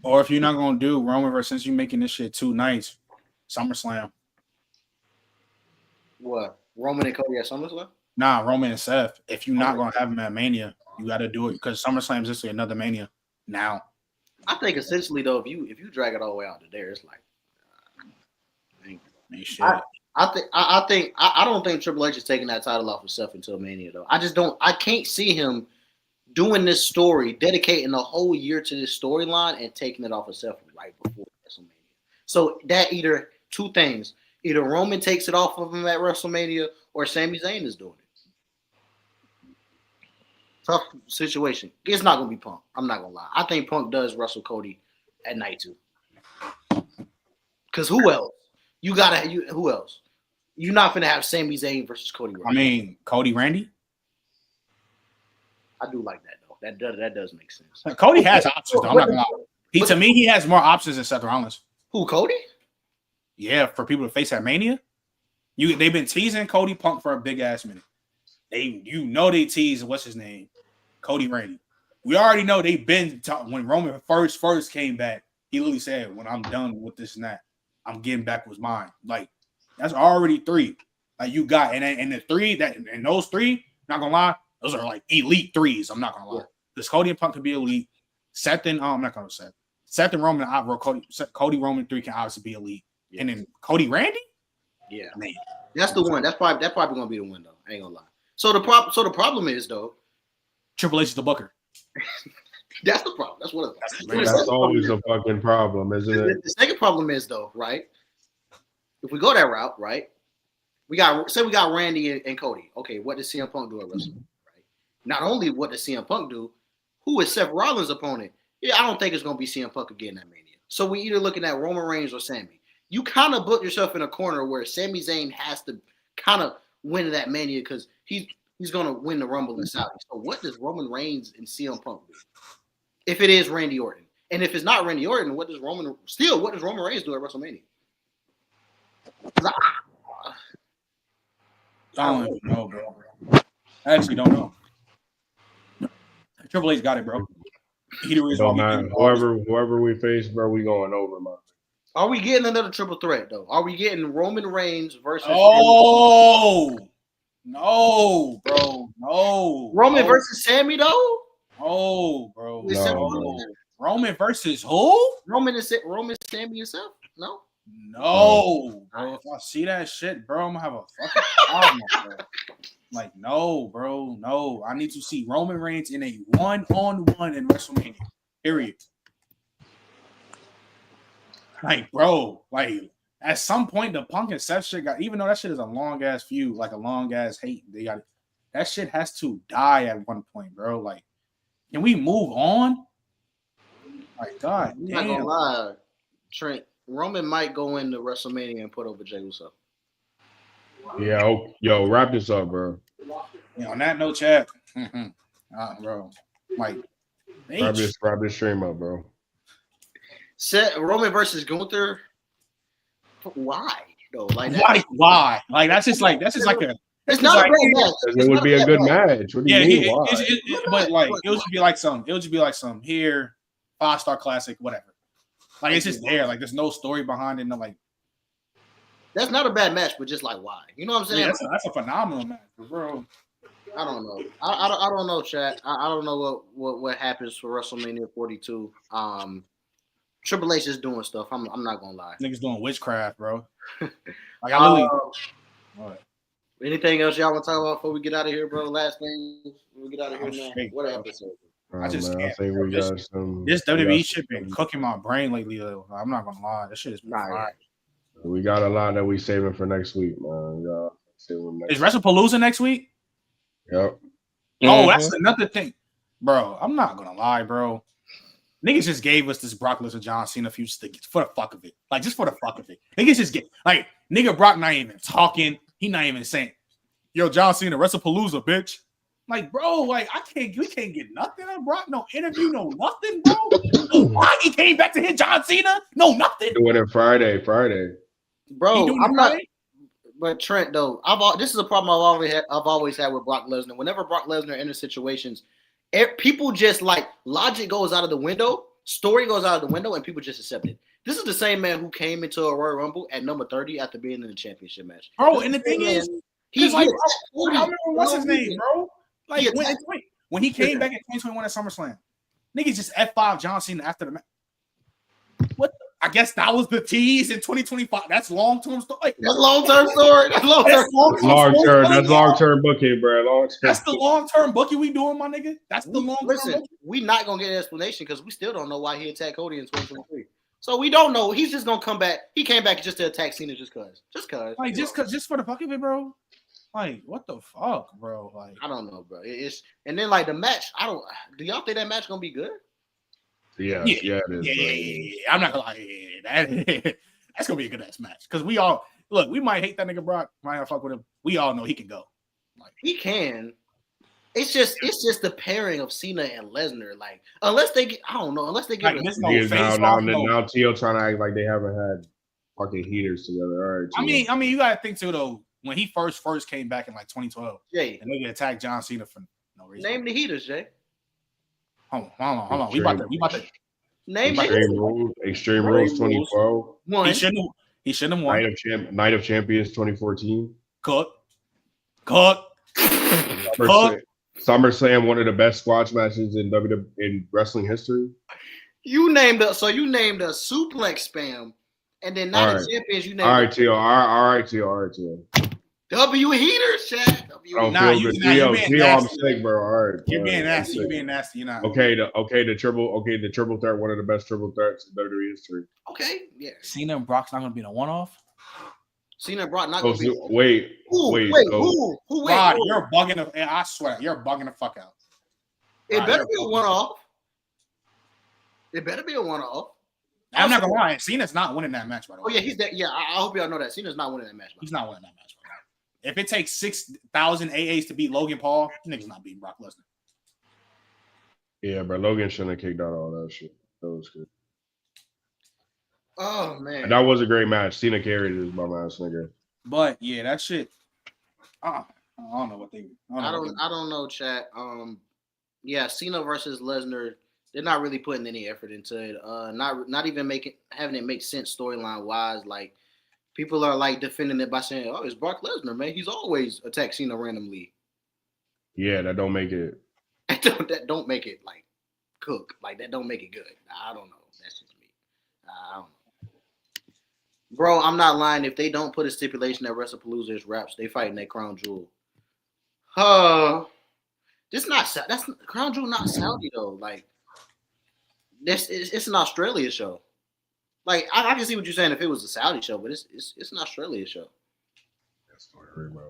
Or if you're not gonna do Roman versus, since you're making this shit 2 nights, SummerSlam. What? Roman and Cody at SummerSlam? Nah, Roman and Seth. If you're not gonna have them at Mania, you gotta do it because SummerSlam is just another Mania now. I think essentially though, if you drag it all the way out to there, it's like. I don't think Triple H is taking that title off of Seth until Mania though. I can't see him doing this story, dedicating the whole year to this storyline and taking it off of Seth right before WrestleMania. So that either 2 things. Either Roman takes it off of him at WrestleMania or Sami Zayn is doing it. Tough situation. It's not gonna be Punk. I'm not gonna lie. I think Punk does wrestle Cody at night 2. Cause who else? Who else? You're not gonna have Sami Zayn versus Cody Rhodes. I mean, Cody Randy. I do like that though. That does make sense. Cody has options. Though. I'm not gonna lie. To me, he has more options than Seth Rollins. Who, Cody? Yeah, for people to face at Mania. They've been teasing Cody Punk for a big ass minute. They tease what's his name, Cody Randy. We already know they've been when Roman first came back. He literally said, "When I'm done with this and that, I'm getting back what's mine." Like that's already 3. Like you got and the 3 and those 3. Not gonna lie, those are like elite 3s. I'm not gonna lie. Because Cody and Punk can be elite. Seth and I'm not gonna say Seth and Roman. Cody Roman 3 can obviously be elite. Yeah. And then Cody Randy. Yeah, man, that's the one. That's probably gonna be the one though. I ain't gonna lie. So the problem is though, Triple H is the booker. That's the problem. That's what. That's always a fucking problem, isn't it? The second problem is though, right? If we go that route, right? We got Randy and Cody. Okay, what does CM Punk do at WrestleMania? Right? Not only what does CM Punk do, who is Seth Rollins' opponent? Yeah, I don't think it's gonna be CM Punk again at Mania. So we either looking at Roman Reigns or Sami. You kind of put yourself in a corner where Sami Zayn has to kind of win that Mania because he's going to win the Rumble in Saudi. So what does Roman Reigns and CM Punk do? If it is Randy Orton. And if it's not Randy Orton, what does Roman Reigns do at WrestleMania? I don't even know, bro. I actually don't know. Triple H got it, bro. Whoever we face, bro, we going over, man. Are we getting another triple threat, though? Are we getting Roman Reigns versus... Oh! No, bro. No. Roman versus Sami, though? Oh, bro. No. Roman versus who? Roman Sami himself? No? No, bro. If I see that shit, bro, I'm going to have a fucking problem, bro. Like, no, bro. No. I need to see Roman Reigns in a one-on-one in WrestleMania. Period. Like, bro, like at some point the Punk and Seth shit got, even though that shit is a long ass feud, like a long ass hate, they got that shit has to die at one point, bro. Like, can we move on? Like, God, I'm not gonna lie, Trent. Roman might go into WrestleMania and put over Jey Uso. Yeah, yo, wrap this up, bro. Yeah, on that note, chat, bro, like, wrap this stream up, bro. Roman versus Gunther. Why though? Like why? Like that's just like a. It's not like, a bad match. It would be a good match. What do you mean? Why? But like it would just be like some here 5-star classic, whatever. Like it's just there. Like there's no story behind it. No, like that's not a bad match, but just like why? You know what I'm saying? Yeah, that's a phenomenal match, bro. I don't know. I don't know, chat. I don't know what happens for WrestleMania 42. Triple H is doing stuff. I'm not gonna lie. Niggas doing witchcraft, bro. Like I literally. Anything else y'all want to talk about before we get out of here, bro? Last thing, we get out of here, man. What episode? I just can't. I think we got some. This WWE shit been cooking my brain lately. Though. I'm not gonna lie. This shit is fire. We got a lot that we saving for next week, man. Is WrestlePalooza next week? Yep. Oh, that's another thing, bro. I'm not gonna lie, bro. Niggas just gave us this Brock Lesnar John Cena feud for the fuck of it. Like, just for the fuck of it. Niggas just get, like, nigga Brock not even talking. He not even saying, yo, John Cena, WrestlePalooza, bitch. Like, bro, like, we can't get nothing on Brock. No interview, no nothing, bro. Why he came back to hit John Cena? No, nothing. Doing it Friday. Bro, I'm not. But Trent, though, this is a problem I've always had with Brock Lesnar. Whenever Brock Lesnar enters situations, people just like logic goes out of the window, story goes out of the window, and people just accept it. This is the same man who came into a Royal Rumble at number 30 after being in the championship match. Bro, and the thing is, he's like, I remember what's his name, bro? Like when he came back in 2021 at SummerSlam, niggas just F5 John Cena after the match. What? I guess that was the tease in 2025. That's long-term story. That's long-term story. That's long-term. That's long-term booking, bro. That's the long-term booking we doing, my nigga. That's the long-term booking. We not gonna get an explanation because we still don't know why he attacked Cody in 2023. So we don't know. He's just gonna come back. He came back just to attack Cena just cause. Like just for the fuck of it, bro. Like what the fuck, bro? Like I don't know, bro. And then like the match. Do y'all think that match gonna be good? Yeah, it is. Yeah. I'm not gonna lie. That's gonna be a good ass match because we all look. We might hate that nigga Brock, might not fuck with him. We all know he can go. Like, He can. It's just the pairing of Cena and Lesnar. Like, unless they get, I don't know, unless they get. like this no Niggas face now, off. now Tio trying to act like they haven't had fucking heaters together. All right, Tio. I mean, you gotta think too though. When he first came back in like 2012, Jay, and they attacked John Cena for no reason. name the heaters, Jay. Hold on. We about to. Name Extreme the Rules, Extreme Rules 2012, one. He shouldn't have won. Night of Champions 2014. Cook. SummerSlam, one of the best squash matches in in wrestling history. You named a suplex spam, and then Night of Champions. You named all right, Tio. All right, Tio. W heaters, chat. I don't Nah, feel you- good. nah, you Tio, being Tio, I'm nasty. sick, bro. All right, You're being I'm nasty. sick. You're being nasty. You're not. The triple threat, one of the best triple threats in WWE history. Okay, yeah. Cena and Brock's not gonna be in a one-off. Cena and Brock not Oh, gonna be. wait. Who? Rod, you're bugging the. I swear, you're bugging the fuck out. It Rod, better you're be a bugging. one-off. It better be a one-off. I'm not gonna lie. Cena's not winning that match, by the Oh way. yeah, he's that. Yeah, I hope y'all know that Cena's not winning that match. He's not winning that match. By the way. If it takes 6,000 AAs to beat Logan Paul, nigga's not beating Brock Lesnar. Yeah, but Logan shouldn't have kicked out all that shit. That was good. Oh man, And that was a great match. Cena carried his bum ass nigga. But yeah, that shit. I don't know what they. I don't know, chat. Yeah, Cena versus Lesnar. They're not really putting any effort into it. Not even having it make sense storyline wise. Like people are like defending it by saying, "Oh, it's Brock Lesnar, man. He's always attacked Cena randomly." Yeah, that don't make it. That don't make it like cook. Like that don't make it good. I don't know. That's just me. I don't know. Bro, I'm not lying. If they don't put a stipulation that WrestlePalooza is raps, they fighting that Crown Jewel. That's Crown Jewel not Saudi though. Like it's an Australia show. Like I can see what you're saying if it was a Saudi show, but it's an Australia show.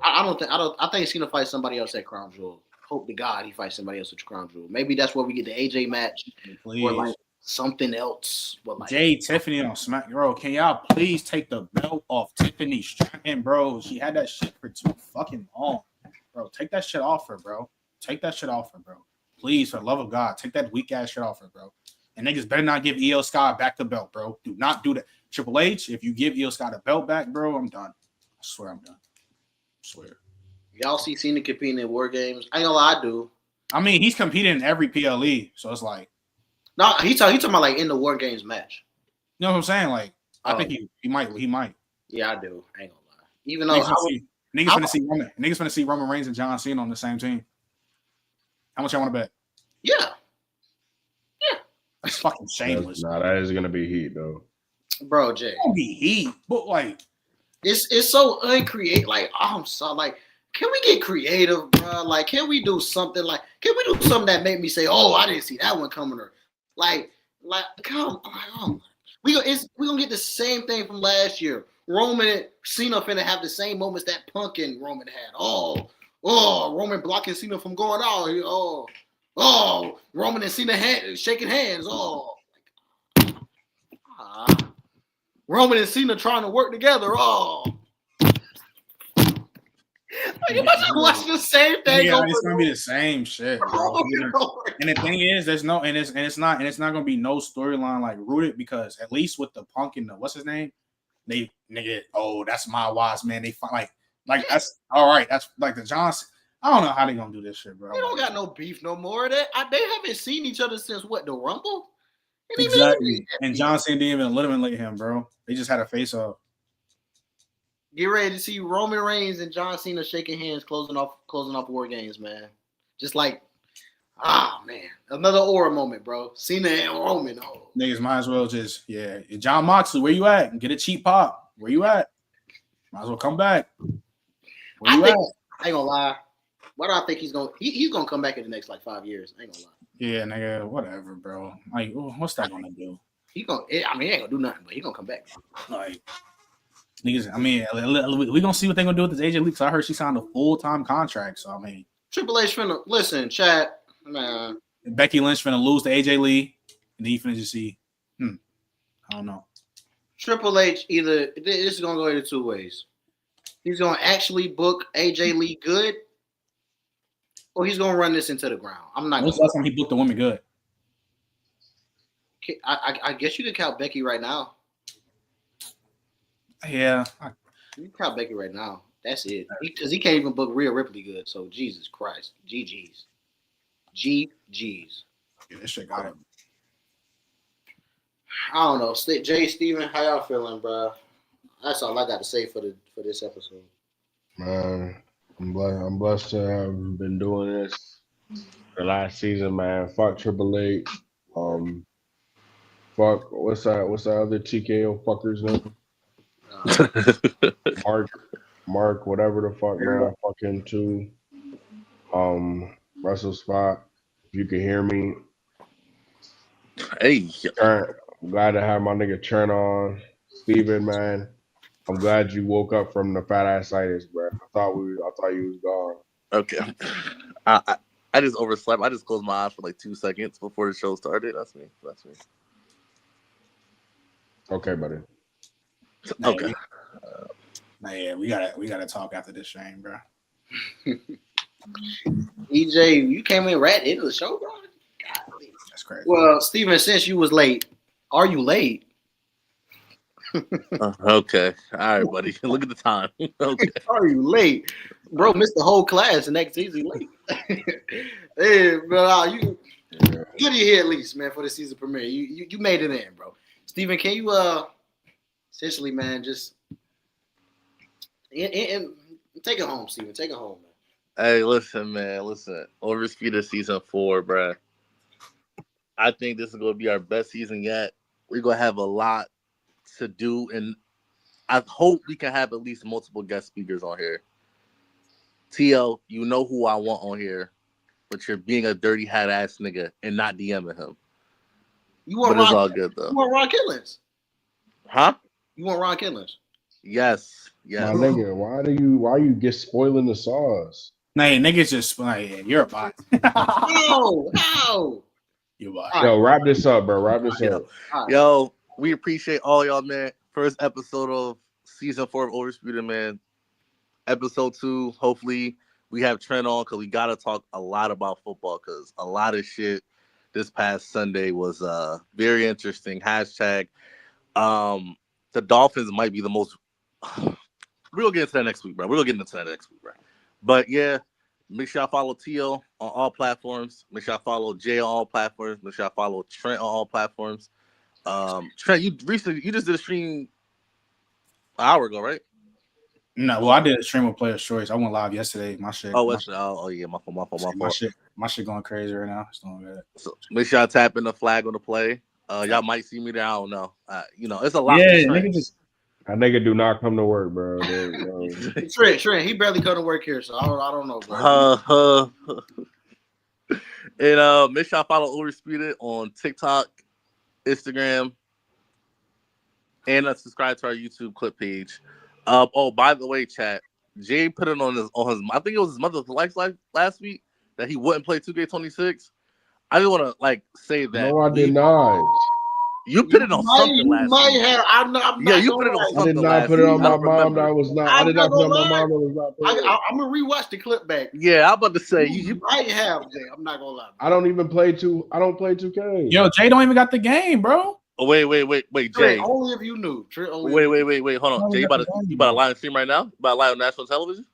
I think Cena fights somebody else at Crown Jewel. Hope to God he fights somebody else at Crown Jewel. Maybe that's where we get the AJ match or like something else. But like Jay Tiffany on Smack, bro. Can y'all please take the belt off Tiffany Stratton, bro? She had that shit for too fucking long, bro. Take that shit off her, bro. Take that shit off her, bro. Please, for the love of God, take that weak ass shit off her, bro. And niggas better not give EO Sky back the belt, bro. Do not do that. Triple H, if you give EO Sky the belt back, bro, I'm done. I swear I'm done. I swear. y'all see Cena competing in War Games. I ain't gonna lie, I do. I mean, he's competing in every PLE, so it's like, No, he talking about like in the War Games match. you know what I'm saying? Like, I Oh. think he might. Yeah, I do. I ain't gonna lie. Even though Niggas finna see Roman Reigns and John Cena on the same team. How much I want to bet? yeah, That's fucking shameless. Nah, that is gonna be heat though. bro, Jay. It's gonna be heat, but like, It's so uncreative. Like, I'm so like, can we get creative, bro? Like, can we do something that make me say, "Oh, I didn't see that one coming"? Or come on, we gonna get the same thing from last year. Roman and Cena finna have the same moments that Punk and Roman had. Oh, Roman blocking Cena from going out. Oh, Roman and Cena shaking hands. Roman and Cena trying to work together. Like, imagine watching the same thing. yeah, it's gonna be the same shit, bro. And the thing is, it's not gonna be no storyline like rooted because at least with the Punk and the what's his name, they nigga, that's my wise man. They fight like that's all right. That's like the Johnson. I don't know how they gonna do this shit, bro. They don't got no beef no more. They haven't seen each other since what, the Rumble? They didn't even Exactly. that And beef. John Cena didn't even eliminate him, bro. They just had a face off. Get ready to see Roman Reigns and John Cena shaking hands, closing off War Games, man. Just like, man, another aura moment, bro. Cena and Roman. Niggas might as well just John Moxley, where you at? Get a cheap pop. Where you at? Might as well come back. Where you at? I ain't gonna lie. Why do I think he's gonna come back in the next like 5 years? I ain't gonna lie. Yeah, nigga, whatever, bro. Like, what's that gonna do? He ain't gonna do nothing, but he gonna come back. Like, niggas, I mean, we gonna see what they gonna do with this AJ Lee. Cause I heard she signed a full-time contract. So I mean, Triple H finna listen, chat, man. Becky Lynch finna lose to AJ Lee, and then you finna just see. I don't know. Triple H either this is gonna go either two ways. He's gonna actually book AJ Lee good, or he's gonna run this into the ground. I'm not. When's the last time he booked a woman good? I guess you can count Becky right now. Yeah. You can count Becky right now. That's it. Because he can't even book Rhea Ripley good. So Jesus Christ, GG's. Yeah, this shit got him. I don't know. Jay, Steven, how y'all feeling, bro? That's all I got to say for this episode. Man, I'm blessed to have been doing this the last season, man. Fuck Triple H. Fuck what's that other TKO fucker's name? Mark, whatever the fuck, man. Fuck him too. Russell Spot. If you can hear me. Hey, I'm glad to have my nigga turn on. Steven, man. I'm glad you woke up from the fat ass situs, bro. I thought you was gone. okay. I just overslept. I just closed my eyes for like 2 seconds before the show started. That's me. Okay, buddy. Okay. Yeah, we gotta talk after this, Shane, bro. EJ, you came in right into the show, bro. Golly. That's crazy. Well, Steven, since you was late, are you late? Okay. All right, buddy. Look at the time. Okay. Are you late? Bro, missed the whole class and next season late. Hey, bro, you good to here at least, man, for the season premiere. You made it in, bro. Steven, can you essentially, man, just and take it home, Steven. Take it home, man. Hey, listen, man. Oversputed season 4, bruh. I think this is going to be our best season yet. We're going to have a lot to do, and I hope we can have at least multiple guest speakers on here. T.O., you know who I want on here, but you're being a dirty hat ass nigga and not DMing him. But it's all good, though. You want Ron Killings? Huh? You want Ron Killings? Yes. My nigga, why you get spoiling the sauce? Nah, niggas just like, you're a bot. No. You a bot. Yo, wrap this up, bro. Wrap this up. Yo, we appreciate all y'all, man. First episode of season 4 of Oversputed, man. Episode 2, hopefully we have Trent on because we got to talk a lot about football because a lot of shit this past Sunday was very interesting. Hashtag the Dolphins might be the most we'll get into that next week, bro. But yeah, make sure y'all follow Tio on all platforms. Make sure y'all follow Jay on all platforms. Make sure y'all follow Trent on all platforms. Trent, you just did a stream an hour ago, right? No, well, I did a stream with Player's Choice. I went live yesterday. My shit. Yeah, my fault. My shit going crazy right now. It's doing good. So make sure y'all tap in the flag on the play. Y'all might see me there. I don't know. It's a lot. Yeah, that nigga do not come to work, bro. Trent, he barely come to work here, so I don't know, bro. And make sure y'all follow Oversputed on TikTok, Instagram, and subscribe to our YouTube clip page. By the way, chat, Jay put it on his I think it was his mother's life last week that he wouldn't play 2K26. I just want to say that. No, I did not. You put it on something last week. I'm not you put it on something. I did not put it on my mom. That was not. I did not put it on my mom. That was not. I'm gonna rewatch the clip back. Yeah, I'm about to say you might have, Jay. I'm not gonna lie. I don't even play I don't play 2K. Yo, Jay don't even got the game, bro. Oh, wait, Trent, Jay. only if you knew. Trent, Wait. Hold on, Jay. You about to live stream right now? You about to live on national television?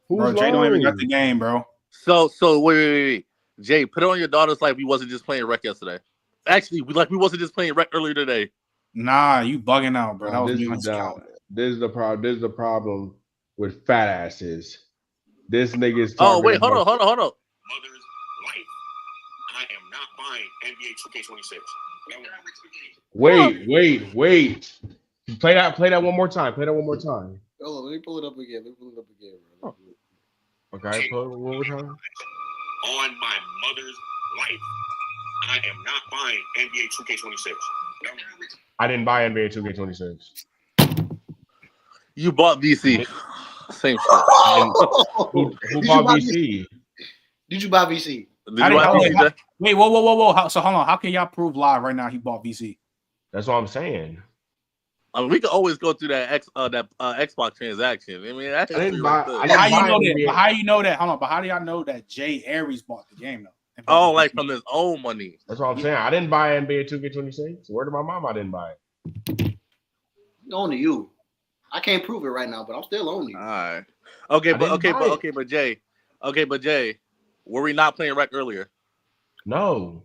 Bro, Jay don't even got the game, bro. So wait. Jay, put it on your daughter's life. We wasn't just playing rec yesterday. Actually, we wasn't just playing rec earlier today. Nah, you bugging out, bro. That was this is the problem. This is the problem with fat asses. This nigga's talking. Oh wait, hold on. Mother's life. I am not buying NBA 2K26. Wait. Play that one more time. Hold on, let me pull it up again. Bro. Okay, pull it one more time. On my mother's life, I am not buying NBA 2K26. I didn't buy NBA 2K26. You bought VC. Same shit. Who bought VC? Did you buy VC? Wait, whoa. So hold on. How can y'all prove live right now he bought VC? That's what I'm saying. I mean, we could always go through that Xbox transaction. I mean, that I didn't history buy. right there. I But how didn't you buy know that? NBA. But how you know that? Hold on. But how do y'all know that Jay Aries bought the game though? And bought Oh, the like game? from his own money. That's what I'm saying. I didn't buy NBA 2K26. Word to my mom, I didn't buy it. On to you. I can't prove it right now, but I'm still on you. All right. Okay, I didn't buy it. but Jay, were we not playing rec earlier? No.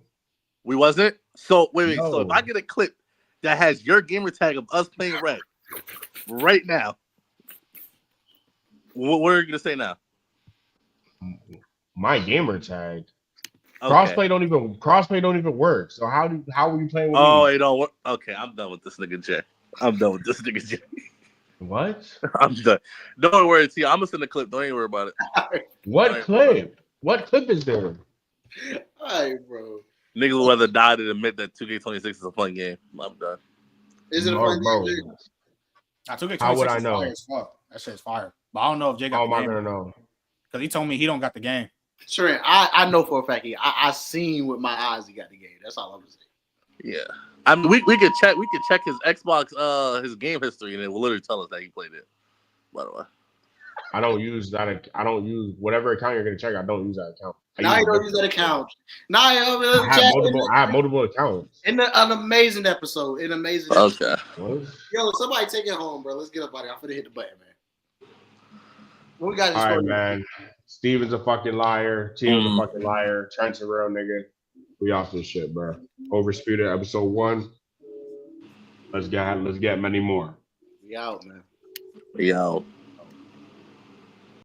We wasn't. So wait. So if No. I get a clip that has your gamer tag of us playing rec right now, what are you gonna say now? My gamer tag. Okay. Crossplay don't even work. So how are you playing with Oh, me? you know what? Okay, I'm done with this nigga Jay. What? I'm done. Don't worry, T. I'm gonna send a clip. Don't even worry about it. What clip? What clip is there? All right, bro. Niggas will rather die than admit that 2K26 is a fun game. I'm done. Is it a Bro, fun bro. game? I took it. How would I 26 is know? fire as fuck. That shit's fire. But I don't know if Jay got How the am I game gonna know? because he told me he don't got the game. Sure, I know for a fact. I seen with my eyes he got the game. That's all I'm saying. Yeah. I mean, we could check his Xbox his game history and it will literally tell us that he played it. By the way. I don't use that. I don't use whatever account you're gonna check. I don't use that account. Now you don't use that account. Now I have multiple accounts. an amazing episode. An amazing Okay. episode. What? Yo, somebody take it home, bro. Let's get up out of here. I'm finna hit the button, man. What we got this All right, story? man. Steven's a fucking liar. Tio's a fucking liar. Trent's a real nigga. We off this shit, bro. Oversputed episode 1. Let's get many more. We out, man. Yo.